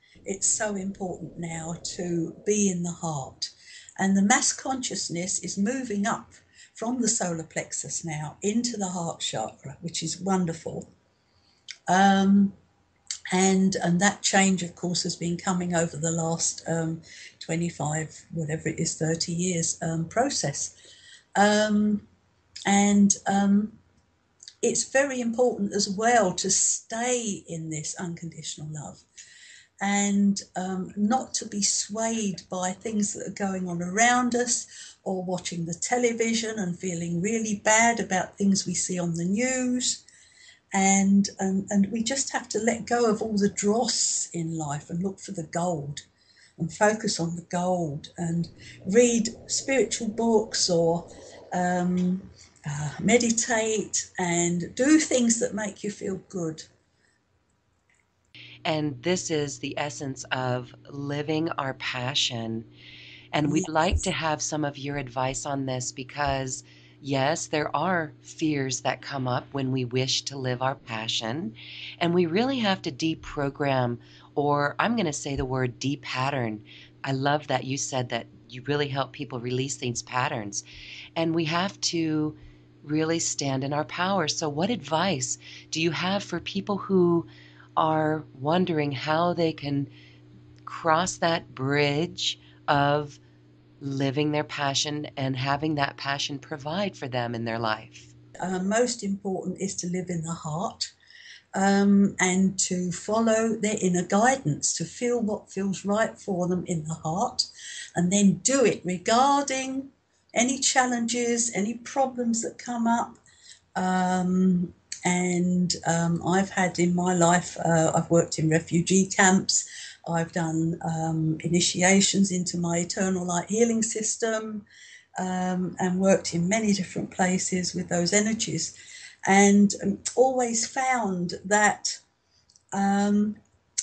so important now to be in the heart, and the mass consciousness is moving up from the solar plexus now into the heart chakra, which is wonderful. And that change, of course, has been coming over the last 25, whatever it is, 30 years process. It's very important as well to stay in this unconditional love, and not to be swayed by things that are going on around us, or watching the television and feeling really bad about things we see on the news. And we just have to let go of all the dross in life and look for the gold and focus on the gold, and read spiritual books, or meditate and do things that make you feel good. And this is the essence of living our passion. And we'd like to have some of your advice on this, because yes, there are fears that come up when we wish to live our passion. And we really have to deprogram, or I'm going to say the word depattern. I love that you said that you really help people release these patterns. And we have to really stand in our power. So what advice do you have for people who are wondering how they can cross that bridge of living their passion and having that passion provide for them in their life? Most important is to live in the heart, and to follow their inner guidance, to feel what feels right for them in the heart, and then do it regarding any challenges, any problems that come up. I've had in my life, I've worked in refugee camps, I've done initiations into my eternal light healing system, and worked in many different places with those energies, and always found that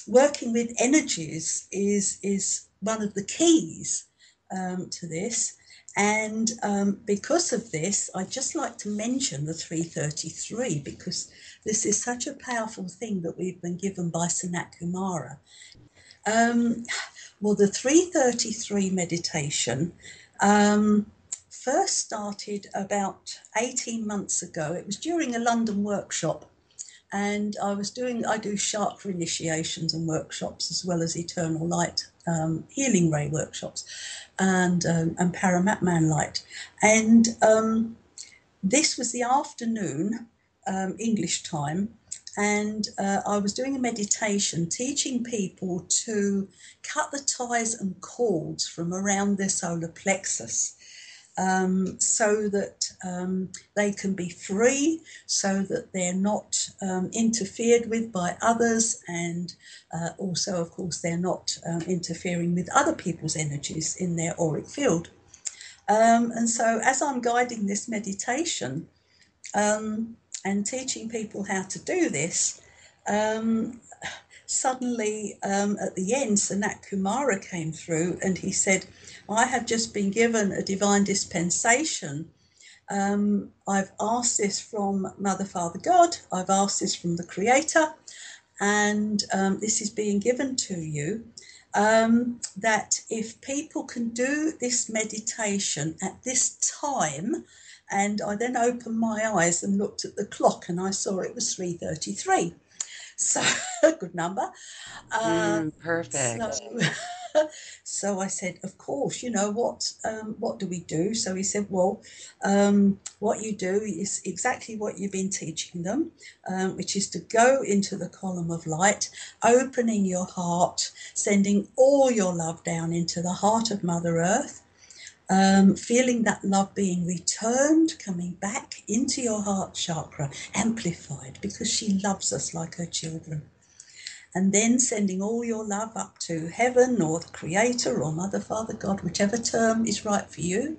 working with energies is one of the keys to this. And because of this, I'd just like to mention the 333, because this is such a powerful thing that we've been given by Shimara Kumara. Well, the 333 meditation first started about 18 months ago. It was during a London workshop, and I do chakra initiations and workshops, as well as eternal light healing ray workshops, and Paramatman light. And this was the afternoon, English time, and I was doing a meditation teaching people to cut the ties and cords from around their solar plexus, so that they can be free, so that they're not interfered with by others, and also, of course, they're not interfering with other people's energies in their auric field. And so as I'm guiding this meditation and teaching people how to do this, suddenly at the end, Shimara Kumara came through, and he said, I have just been given a divine dispensation. I've asked this from Mother, Father, God. I've asked this from the Creator, and this is being given to you, that if people can do this meditation at this time. And I then opened my eyes and looked at the clock, and I saw it was 3:33. So a good number. Perfect. So I said, of course, what do we do? So he said, well, what you do is exactly what you've been teaching them, which is to go into the column of light, opening your heart, sending all your love down into the heart of Mother Earth, feeling that love being returned, coming back into your heart chakra, amplified, because she loves us like her children. And then sending all your love up to heaven or the Creator or Mother, Father, God, whichever term is right for you.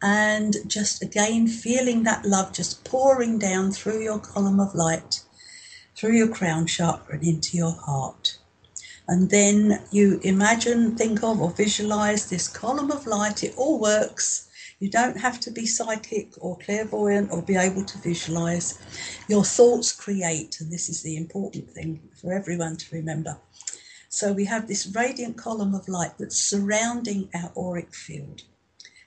And just again feeling that love just pouring down through your column of light, through your crown chakra and into your heart. And then you imagine, think of or visualize this column of light. It all works. You don't have to be psychic or clairvoyant or be able to visualize. Your thoughts create, and this is the important thing for everyone to remember. So we have this radiant column of light that's surrounding our auric field.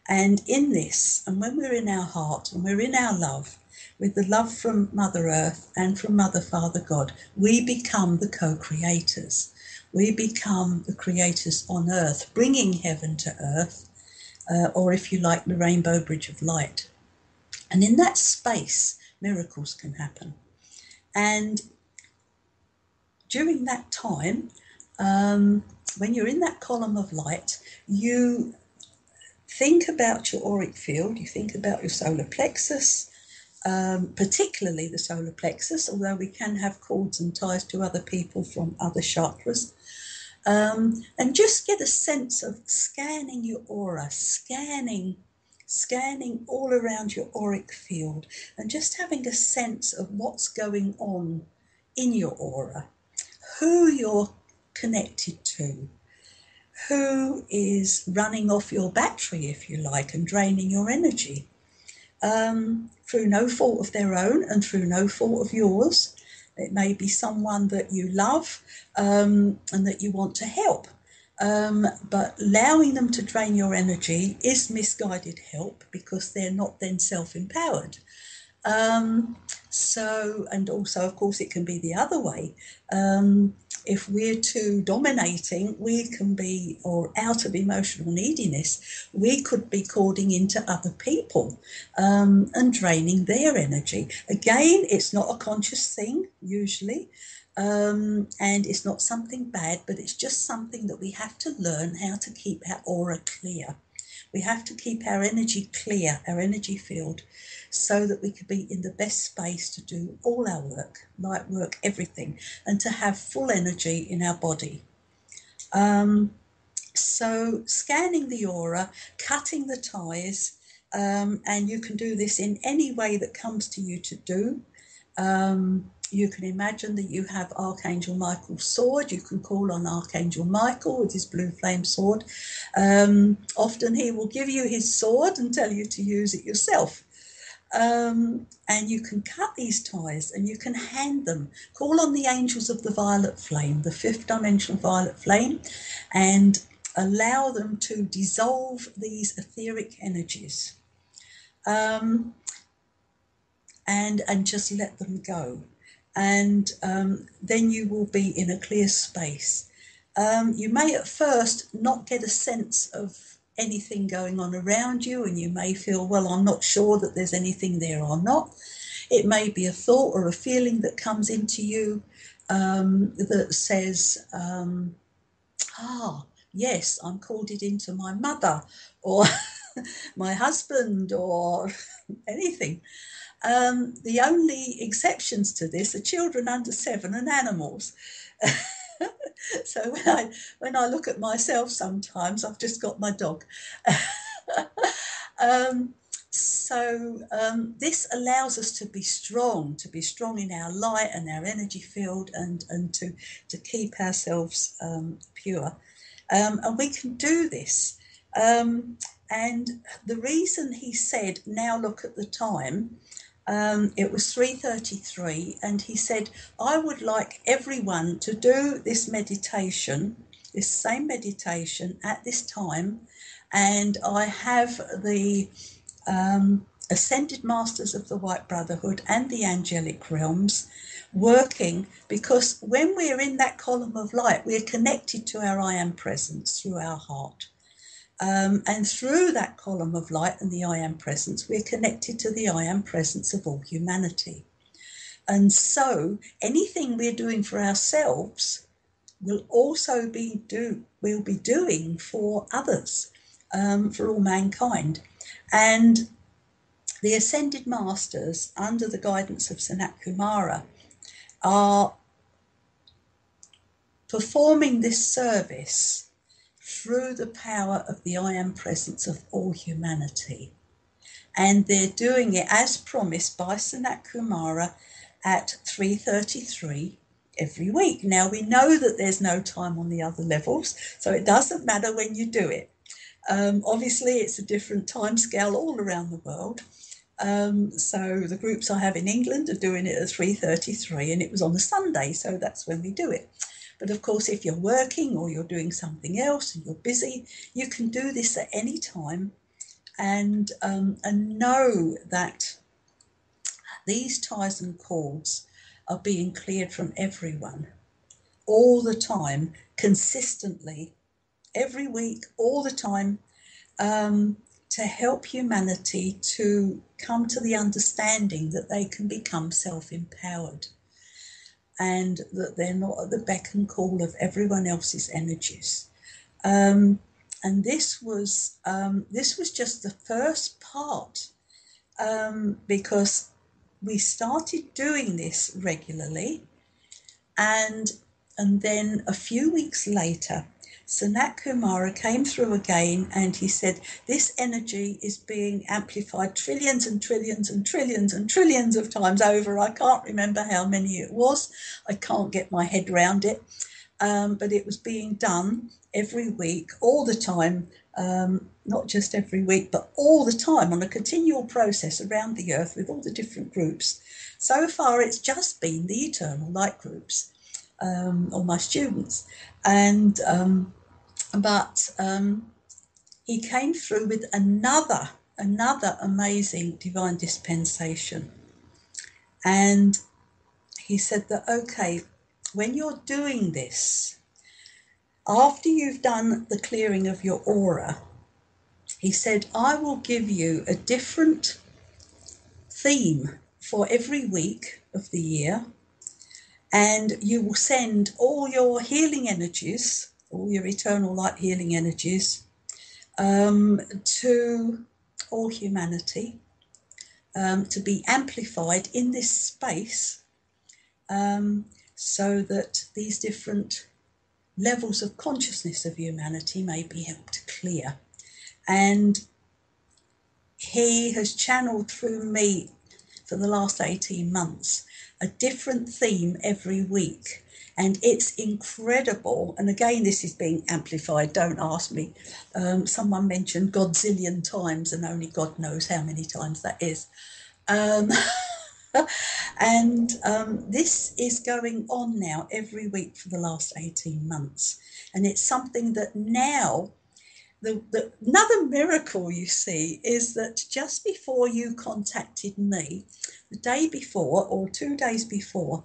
And in this, and when we're in our heart and we're in our love, with the love from Mother Earth and from Mother, Father, God, we become the co-creators. We become the creators on earth, bringing heaven to earth, or if you like, the rainbow bridge of light. And in that space, miracles can happen. And during that time, when you're in that column of light, you think about your auric field, you think about your solar plexus, particularly the solar plexus, although we can have cords and ties to other people from other chakras. And just get a sense of scanning your aura, scanning all around your auric field, and just having a sense of what's going on in your aura, who you're connected to, who is running off your battery, if you like, and draining your energy, through no fault of their own and through no fault of yours. It may be someone that you love and that you want to help, but allowing them to drain your energy is misguided help, because they're not then self-empowered. And also, of course, it can be the other way. If we're too dominating, we can be, or out of emotional neediness, we could be cording into other people and draining their energy. Again, it's not a conscious thing, usually, and it's not something bad, but it's just something that we have to learn how to keep our aura clear. We have to keep our energy clear, our energy field, so that we could be in the best space to do all our work, light work, everything, and to have full energy in our body. So scanning the aura, cutting the ties, and you can do this in any way that comes to you to do. You can imagine that you have Archangel Michael's sword. You can call on Archangel Michael with his blue flame sword. Often he will give you his sword and tell you to use it yourself. And you can cut these ties and you can hand them. Call on the angels of the violet flame, the fifth dimensional violet flame, and allow them to dissolve these etheric energies. And just let them go. And then you will be in a clear space. You may at first not get a sense of anything going on around you, and you may feel, well, I'm not sure that there's anything there or not. It may be a thought or a feeling that comes into you that says, yes, I'm called it into my mother or my husband or anything. The only exceptions to this are children under 7 and animals. So when I look at myself sometimes, I've just got my dog. This allows us to be strong in our light and our energy field, and to keep ourselves pure. And we can do this. And the reason he said, now look at the time, it was 3:33, and he said, I would like everyone to do this meditation, this same meditation at this time, and I have the Ascended Masters of the White Brotherhood and the Angelic Realms working, because when we're in that column of light, we're connected to our I Am Presence through our heart. And through that column of light and the I Am Presence, we're connected to the I Am Presence of all humanity. And so anything we're doing for ourselves will also be doing for others. for all mankind. And the Ascended Masters, under the guidance of Shimara Kumara, are performing this service through the power of the I Am Presence of all humanity. And they're doing it as promised by Shimara Kumara at 3:33 every week. Now, we know that there's no time on the other levels, so it doesn't matter when you do it. Obviously, it's a different time scale all around the world. So the groups I have in England are doing it at 3:33, and it was on a Sunday, so that's when we do it. But of course, if you're working or you're doing something else and you're busy, you can do this at any time, and know that these ties and cords are being cleared from everyone all the time, consistently, every week, all the time, to help humanity to come to the understanding that they can become self-empowered and that they're not at the beck and call of everyone else's energies. And this was just the first part, because we started doing this regularly, and then a few weeks later, Shimara Kumara came through again, and he said, this energy is being amplified trillions and trillions and trillions and trillions of times over. I can't remember how many it was. I can't get my head around it. But it was being done every week, all the time, not just every week, but all the time, on a continual process around the earth with all the different groups. So far, it's just been the Eternal Light groups, or my students. And but he came through with another amazing divine dispensation. And he said that, okay, when you're doing this, after you've done the clearing of your aura, he said, I will give you a different theme for every week of the year, and you will send all your healing energies, all your eternal light healing energies, to all humanity, to be amplified in this space, so that these different levels of consciousness of humanity may be helped clear. And he has channeled through me for the last 18 months a different theme every week, and it's incredible. And again, this is being amplified, don't ask me. Someone mentioned Godzillion times, and only God knows how many times that is. And this is going on now every week for the last 18 months. And it's something that now, another miracle, you see, is that just before you contacted me, the day before or 2 days before,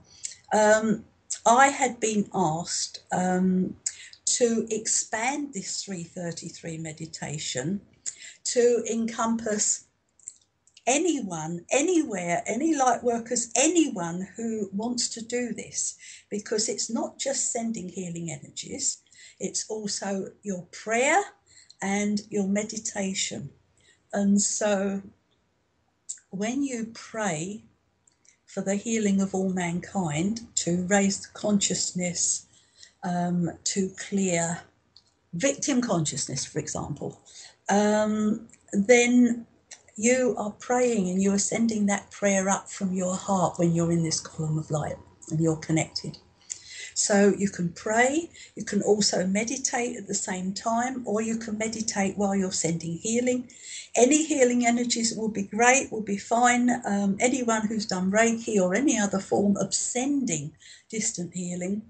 I had been asked to expand this 333 meditation to encompass anyone, anywhere, any light workers, anyone who wants to do this, because it's not just sending healing energies, it's also your prayer and your meditation. And so when you pray for the healing of all mankind, to raise the consciousness, to clear victim consciousness, for example, then you are praying and you are sending that prayer up from your heart when you're in this column of light and you're connected. So you can pray, you can also meditate at the same time, or you can meditate while you're sending healing. Any healing energies will be great, will be fine. Anyone who's done Reiki or any other form of sending distant healing,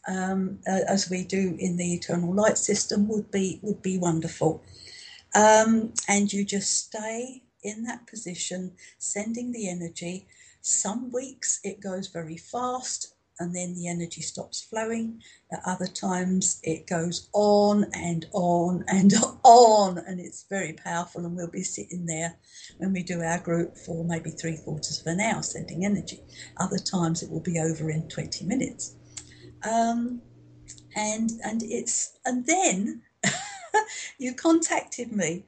as we do in the Eternal Light system, would be wonderful. And you just stay in that position, sending the energy. Some weeks it goes very fast and then the energy stops flowing. At other times it goes on and on and on, and it's very powerful, and we'll be sitting there when we do our group for maybe 3/4 of an hour sending energy. Other times it will be over in 20 minutes. And then you contacted me,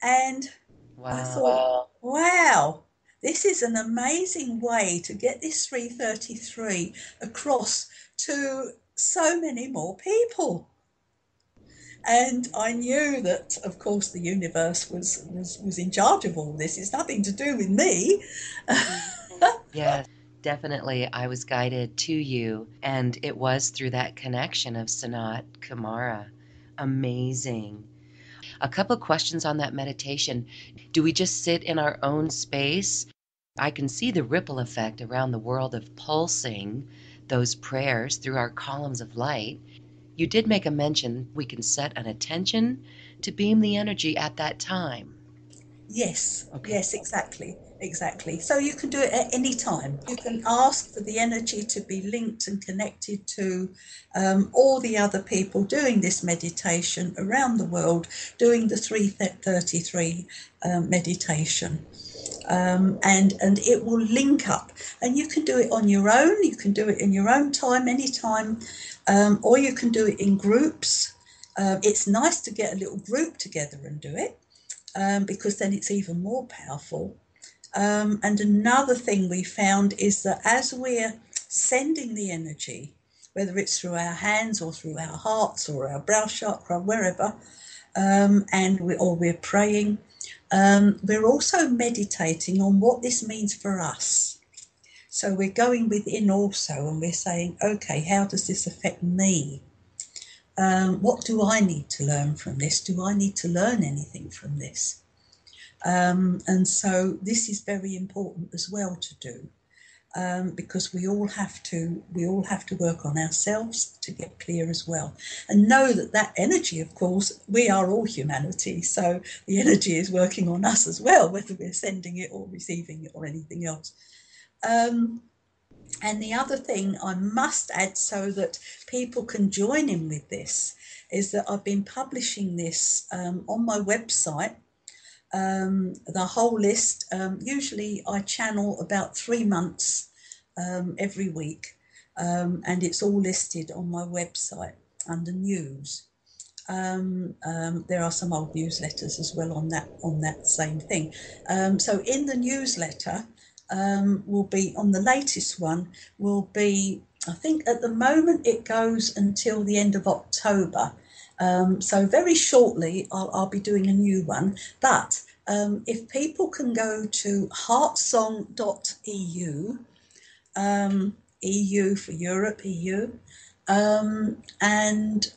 and I Wow. thought, wow, this is an amazing way to get this 333 across to so many more people. And I knew that, of course, the universe was in charge of all this. It's nothing to do with me. Yes, definitely. I was guided to you, and it was through that connection of Sanat Kumara. Amazing. A couple of questions on that meditation. Do we just sit in our own space? I can see the ripple effect around the world of pulsing those prayers through our columns of light. You did make a mention we can set an intention to beam the energy at that time. Yes, Okay. yes, exactly, exactly. So you can do it at any time. You can ask for the energy to be linked and connected to all the other people doing this meditation around the world, doing the 333 meditation. And it will link up, and you can do it on your own. You can do it in your own time, anytime, or you can do it in groups. It's nice to get a little group together and do it, because then it's even more powerful. And another thing we found is that as we're sending the energy, whether it's through our hands or through our hearts or our brow chakra, wherever, or we're praying, we're also meditating on what this means for us. So we're going within also, and we're saying, okay, how does this affect me? What do I need to learn from this? Do I need to learn anything from this? And so this is very important as well to do, because we all have to work on ourselves to get clear as well, and know that that energy, of course, we are all humanity, so the energy is working on us as well, whether we're sending it or receiving it or anything else. And the other thing I must add, so that people can join in with this, is that I've been publishing this on my website, the whole list. Usually I channel about 3 months every week, and it's all listed on my website under news. There are some old newsletters as well on that same thing. So in the newsletter, will be on the latest one, will be, I think at the moment it goes until the end of October. So very shortly I'll be doing a new one. But if people can go to heartsong.eu, EU for Europe, EU, and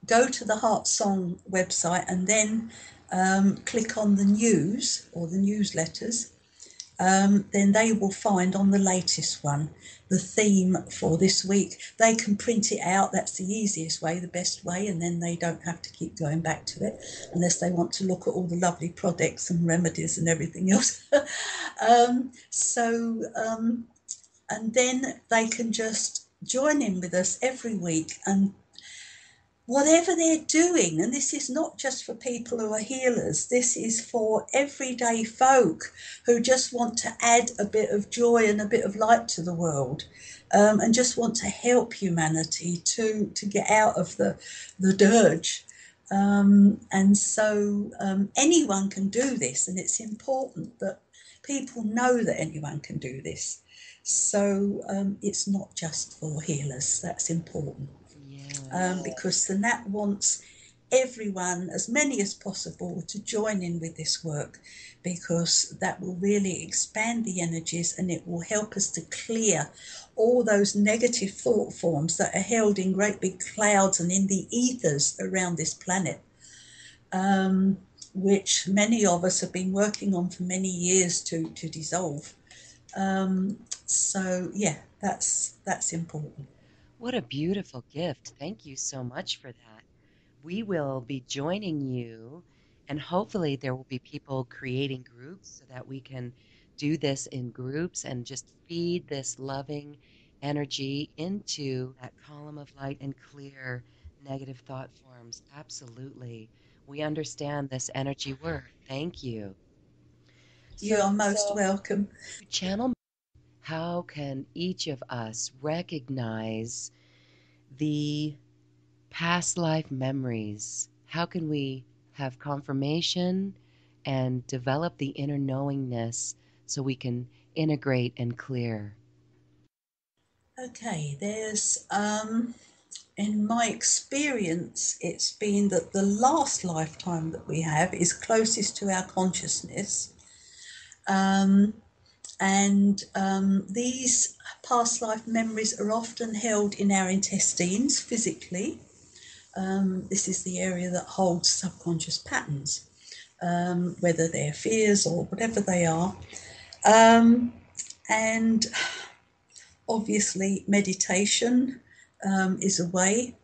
go to the Heart Song website and then click on the news or the newsletters, then they will find on the latest one the theme for this week. They can print it out. That's the easiest way, the best way, and then they don't have to keep going back to it unless they want to look at all the lovely products and remedies and everything else. And then they can just join in with us every week, and whatever they're doing, and this is not just for people who are healers, this is for everyday folk who just want to add a bit of joy and a bit of light to the world, and just want to help humanity to get out of the dirge. And so anyone can do this, and it's important that people know that anyone can do this. So it's not just for healers. That's important. Yes. Because the Nat wants everyone, as many as possible, to join in with this work, because that will really expand the energies, and it will help us to clear all those negative thought forms that are held in great big clouds and in the ethers around this planet, which many of us have been working on for many years to dissolve. So yeah, that's important. What a beautiful gift. Thank you so much for that. We will be joining you, and hopefully, there will be people creating groups so that we can do this in groups and just feed this loving energy into that column of light and clear negative thought forms. Absolutely. We understand this energy work. Thank you. You So, are most welcome. to channel, how can each of us recognize the past life memories. How can we have confirmation and develop the inner knowingness so we can integrate and clear? Okay, there's in my experience, it's been that the last lifetime that we have is closest to our consciousness. Um, and these past life memories are often held in our intestines physically. This is the area that holds subconscious patterns, whether they're fears or whatever they are. And obviously, meditation is a way.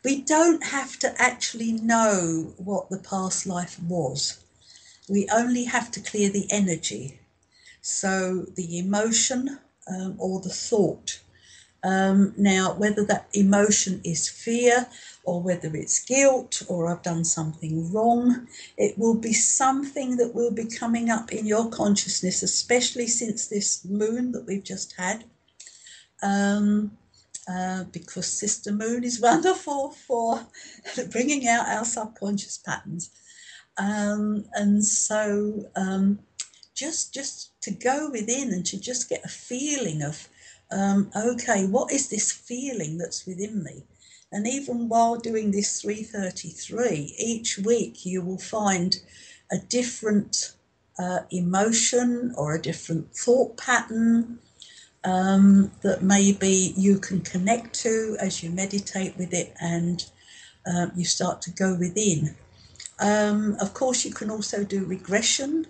We don't have to actually know what the past life was. We only have to clear the energy. So the emotion or the thought. Now, whether that emotion is fear or whether it's guilt or I've done something wrong, it will be something that will be coming up in your consciousness, especially since this moon that we've just had. Because Sister Moon is wonderful for bringing out our subconscious patterns. And so just to go within and to just get a feeling of, okay, what is this feeling that's within me? And even while doing this 333, each week you will find a different emotion or a different thought pattern that maybe you can connect to as you meditate with it and you start to go within. Of course, you can also do regression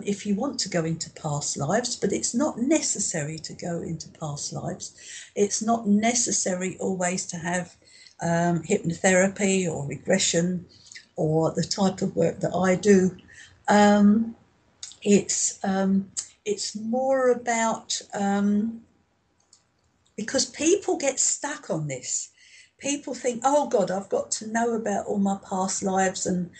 if you want to go into past lives, but it's not necessary to go into past lives. It's not necessary always to have hypnotherapy or regression or the type of work that I do. It's more about because people get stuck on this. People think, oh God, I've got to know about all my past lives and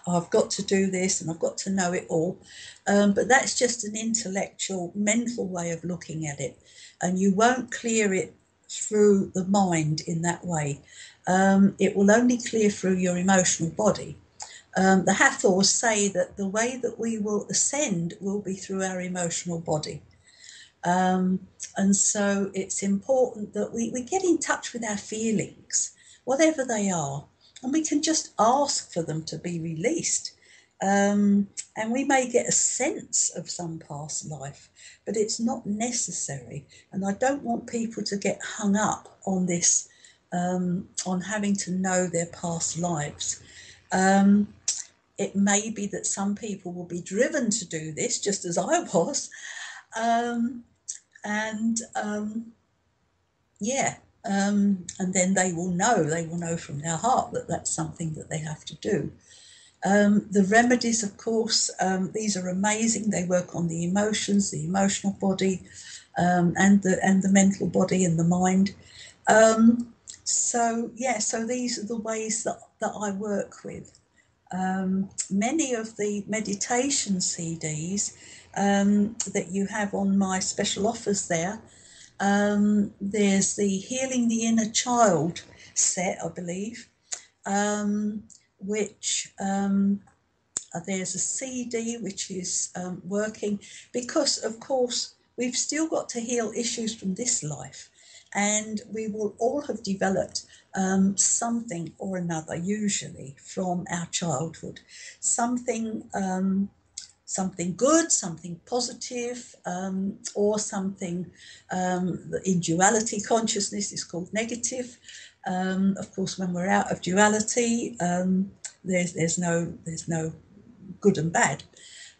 I've got to do this and I've got to know it all. But that's just an intellectual, mental way of looking at it. And you won't clear it through the mind in that way. It will only clear through your emotional body. The Hathors say that the way that we will ascend will be through our emotional body. And so it's important that we get in touch with our feelings, whatever they are, and we can just ask for them to be released. And we may get a sense of some past life, but it's not necessary. And I don't want people to get hung up on this, on having to know their past lives. It may be that some people will be driven to do this, just as I was. And then they will know from their heart that that's something that they have to do. The remedies, of course, these are amazing. They work on the emotions, the emotional body, and the mental body and the mind. So these are the ways that I work with. Many of the meditation CDs that you have on my special offers there, there's the Healing the Inner Child set, I believe, which there's a CD which is working because, of course, we've still got to heal issues from this life. And we will all have developed something or another, usually from our childhood, something good, something positive, or something in duality consciousness is called negative. Of course, when we're out of duality, there's no good and bad.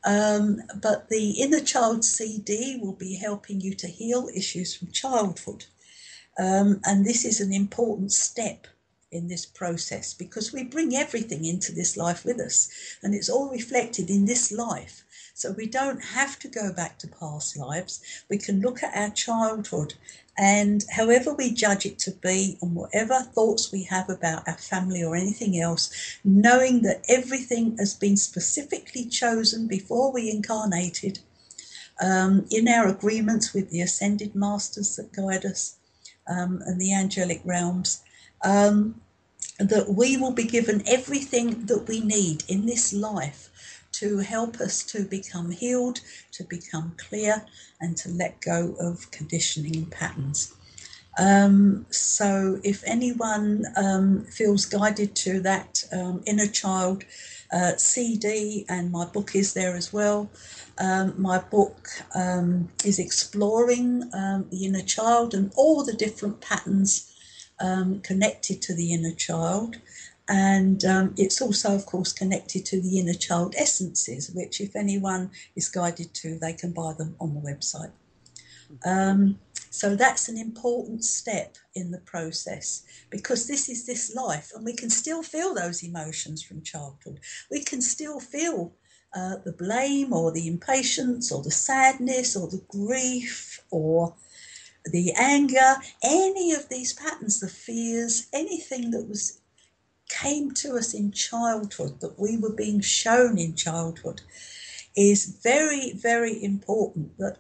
But the Inner Child CD will be helping you to heal issues from childhood. And this is an important step in this process because we bring everything into this life with us and it's all reflected in this life. So we don't have to go back to past lives. We can look at our childhood and however we judge it to be and whatever thoughts we have about our family or anything else, knowing that everything has been specifically chosen before we incarnated in our agreements with the ascended masters that guide us. and the angelic realms, that we will be given everything that we need in this life to help us to become healed, to become clear, and to let go of conditioning patterns. So if anyone feels guided to that inner child CD, and my book is there as well. My book is exploring the inner child and all the different patterns connected to the inner child. And it's also, of course, connected to the inner child essences, which if anyone is guided to, they can buy them on the website. So that's an important step in the process, because this is this life, and we can still feel those emotions from childhood. We can still feel the blame or the impatience or the sadness or the grief or the anger, any of these patterns, the fears, anything that came to us in childhood, that we were being shown in childhood, is very, very important that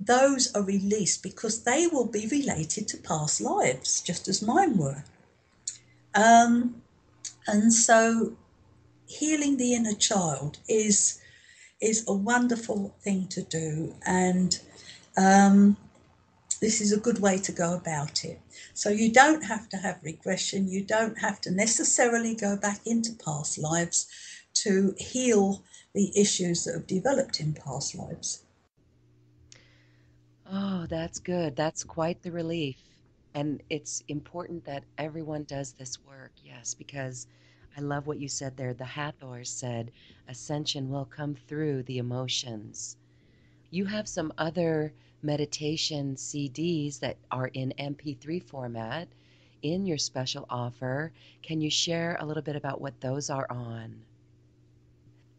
those are released, because they will be related to past lives, just as mine were. And so healing the inner child is a wonderful thing to do, and this is a good way to go about it. So you don't have to have regression, you don't have to necessarily go back into past lives to heal the issues that have developed in past lives. Oh, that's good. That's quite the relief. And it's important that everyone does this work, yes, because I love what you said there. The Hathors said, ascension will come through the emotions. You have some other meditation CDs that are in MP3 format in your special offer. Can you share a little bit about what those are on?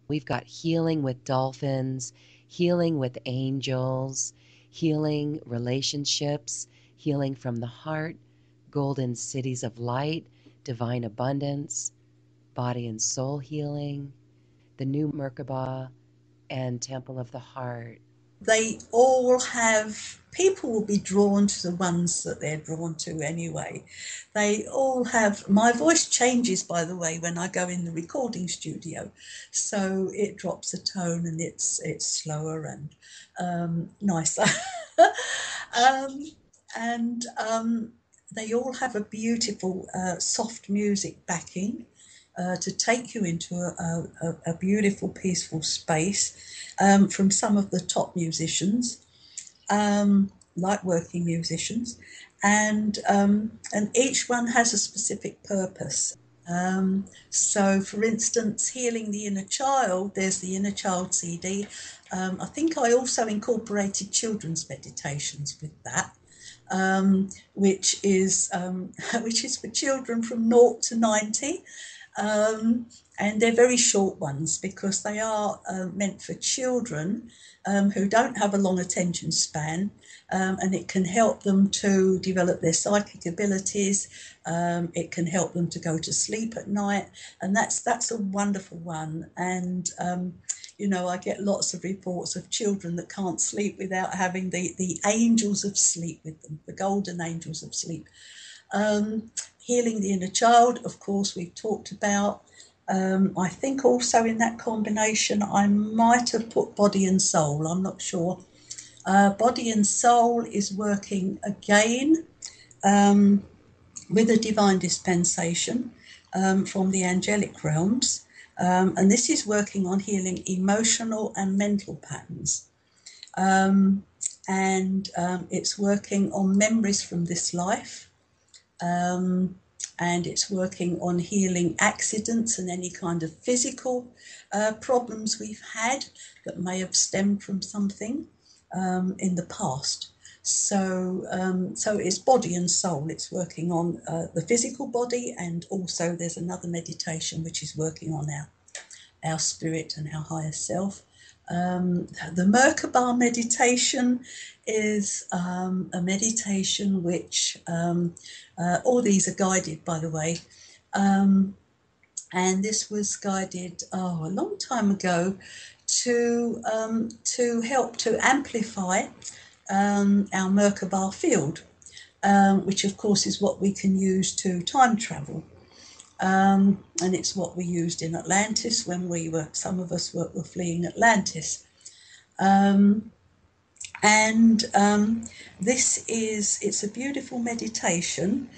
We've got healing with dolphins, healing with angels, healing relationships, healing from the heart, golden cities of light, divine abundance, body and soul healing, the new Merkaba, and Temple of the Heart. They all have, people will be drawn to the ones that they're drawn to anyway. They all have, my voice changes, by the way, when I go in the recording studio, so it drops a tone and it's slower and nicer. um, and they all have a beautiful soft music backing to take you into a beautiful, peaceful space from some of the top musicians, light-working musicians, and each one has a specific purpose. So, for instance, healing the inner child, there's the inner child CD. I think I also incorporated children's meditations with that. Which is which is for children from 0 to 90. And they're very short ones, because they are meant for children who don't have a long attention span, and it can help them to develop their psychic abilities. It can help them to go to sleep at night, and that's a wonderful one. And I get lots of reports of children that can't sleep without having the angels of sleep with them, the golden angels of sleep. Healing the inner child, of course, we've talked about. I think also in that combination, I might have put body and soul, I'm not sure. Body and soul is working again with a divine dispensation from the angelic realms. And this is working on healing emotional and mental patterns. And it's working on memories from this life. And it's working on healing accidents and any kind of physical problems we've had that may have stemmed from something in the past. So it's body and soul. It's working on the physical body, and also there's another meditation which is working on our spirit and our higher self. The Merkaba meditation is a meditation which all these are guided, by the way, and this was guided a long time ago to help to amplify our Merkaba field. which of course is what we can use to time travel. And it's what we used in Atlantis when some of us were fleeing Atlantis. And it's a beautiful meditation.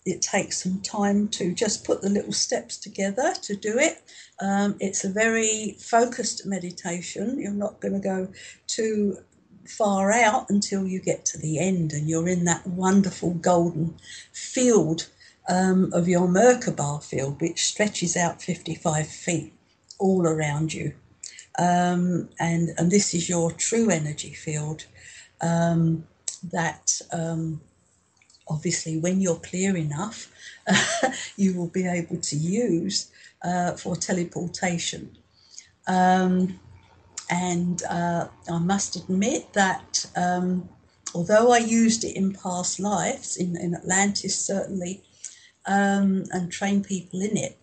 It takes some time to just put the little steps together to do it. It's a very focused meditation. You're not going to go too far out until you get to the end and you're in that wonderful golden field of your Merkaba field, which stretches out 55 feet all around you. And this is your true energy field that obviously when you're clear enough, you will be able to use for teleportation. And I must admit that although I used it in past lives, in Atlantis certainly, and trained people in it,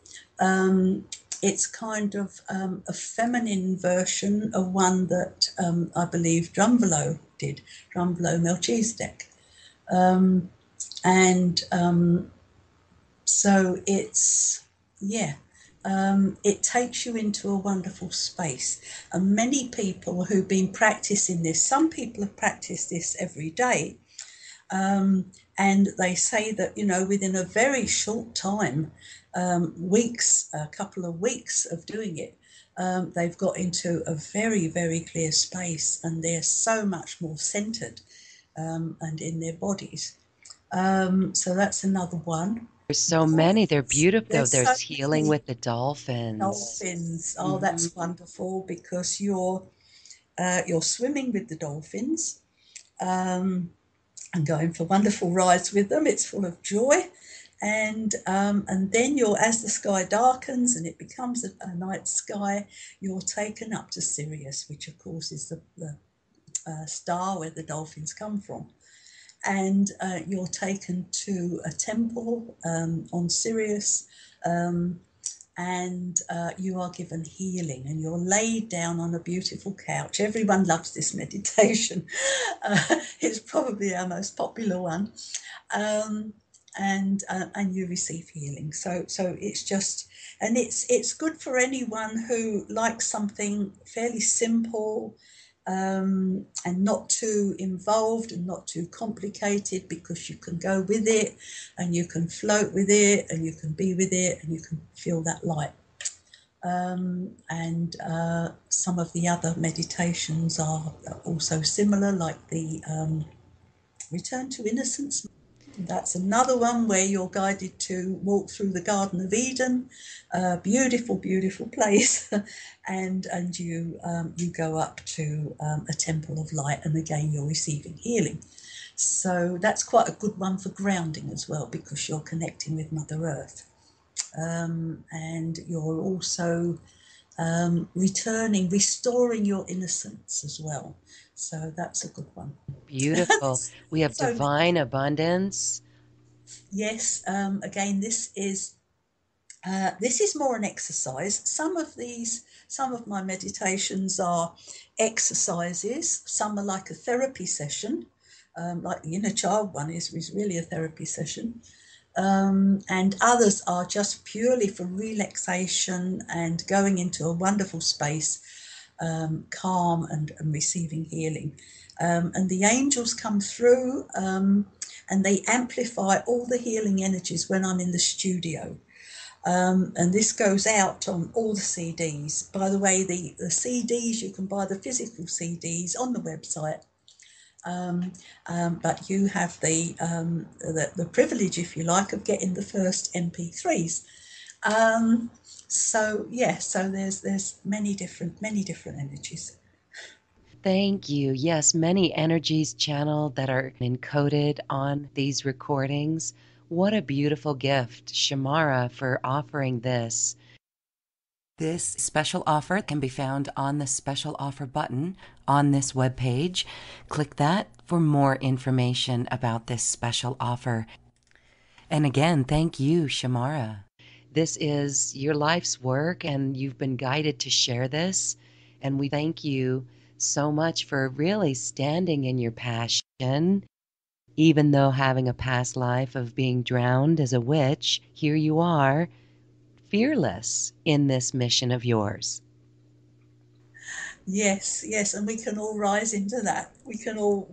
it's kind of a feminine version of one that I believe Drumbelow did, Drumbelow Melchizedek. So it takes you into a wonderful space. And many people who've been practicing this, some people have practiced this every day, and they say that, within a very short time, a couple of weeks of doing it, they've got into a very, very clear space, and they're so much more centered and in their bodies. So that's another one. There's so many. They're beautiful, though. There's so There's healing many with the dolphins. dolphins. Oh, that's Mm-hmm. wonderful, because you're swimming with the dolphins and going for wonderful rides with them. It's full of joy. And then as the sky darkens and it becomes a night sky, you're taken up to Sirius, which of course is the star where the dolphins come from. And you're taken to a temple on Sirius, and you are given healing, and you're laid down on a beautiful couch. Everyone loves this meditation. It's probably our most popular one. And you receive healing. So it's just, and it's good for anyone who likes something fairly simple, and not too involved and not too complicated, because you can go with it and you can float with it and you can be with it and you can feel that light. And some of the other meditations are also similar, like the Return to Innocence. That's another one where you're guided to walk through the Garden of Eden, a beautiful, beautiful place, and you go up to a temple of light, and again you're receiving healing. So that's quite a good one for grounding as well, because you're connecting with Mother Earth, and you're also restoring your innocence as well. So that's a good one. Beautiful. We have So divine abundance. yes, again, this is more an exercise. Some of my meditations are exercises. Some are like a therapy session, like the inner child one is really a therapy session. And others are just purely for relaxation and going into a wonderful space, calm and receiving healing. And the angels come through, and they amplify all the healing energies when I'm in the studio. And this goes out on all the CDs. By the way, the CDs, you can buy the physical CDs on the website. But you have the privilege, if you like, of getting the first MP3s. So there's many different energies. Thank you. Yes, many energies channeled that are encoded on these recordings. What a beautiful gift, Shimara, for offering this. This special offer can be found on the special offer button on this webpage. Click that for more information about this special offer. And again, thank you, Shimara. This is your life's work, and you've been guided to share this. And we thank you so much for really standing in your passion even though having a past life of being drowned as a witch, here you are, fearless in this mission of yours. Yes, yes, and we can all rise into that. We can all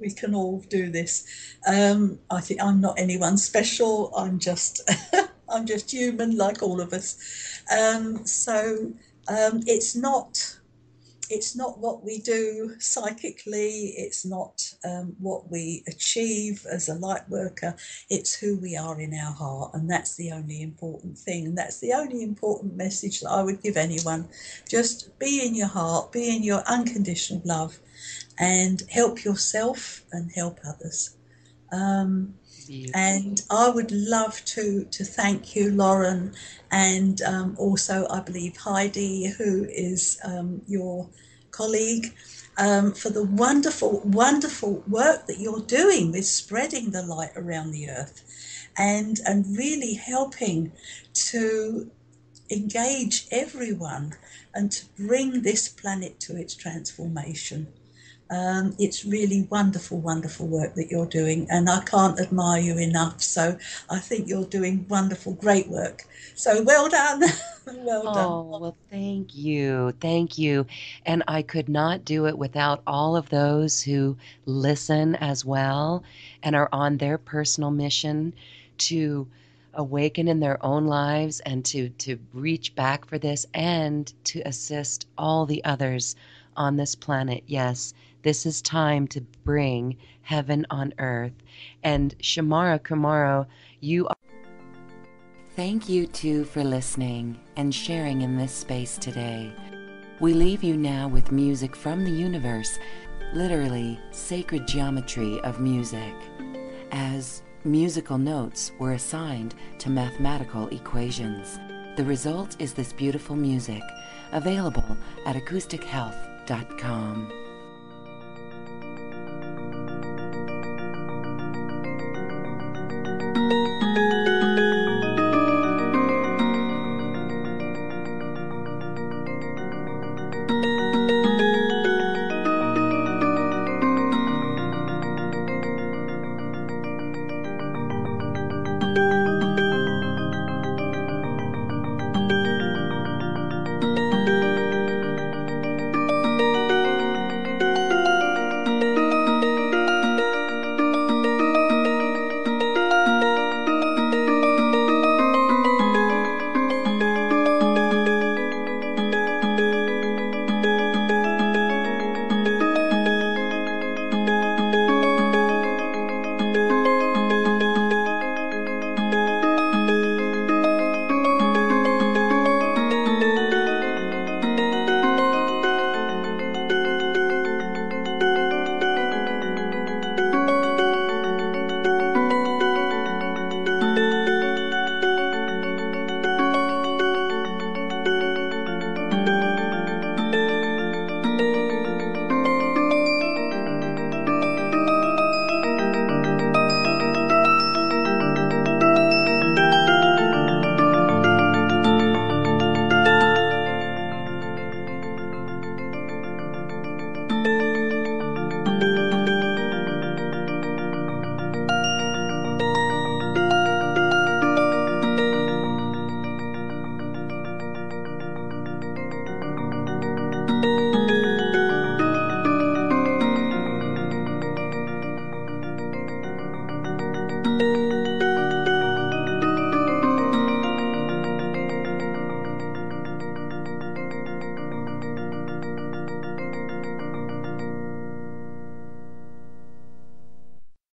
do this. I think I'm not anyone special. I'm just I'm just human like all of us. So it's not, it's not what we do psychically, it's not what we achieve as a light worker, it's who we are in our heart. And that's the only important thing. And that's the only important message that I would give anyone. Just be in your heart, be in your unconditional love, and help yourself and help others. And I would love to thank you, Lauren, and also I believe Heidi, who is your colleague, for the wonderful, wonderful work that you're doing with spreading the light around the earth, and really helping to engage everyone and to bring this planet to its transformation. It's really wonderful, wonderful work that you're doing, and I can't admire you enough. So I think you're doing wonderful, great work. So well done. Well done. Oh, well, thank you. Thank you. And I could not do it without all of those who listen as well and are on their personal mission to awaken in their own lives and to reach back for this and to assist all the others on this planet. Yes, this is time to bring heaven on earth. And Shimara Kumara, you are. Thank you too for listening and sharing in this space today. We leave you now with music from the universe, literally sacred geometry of music, as musical notes were assigned to mathematical equations. The result is this beautiful music, available at acoustichealth.com.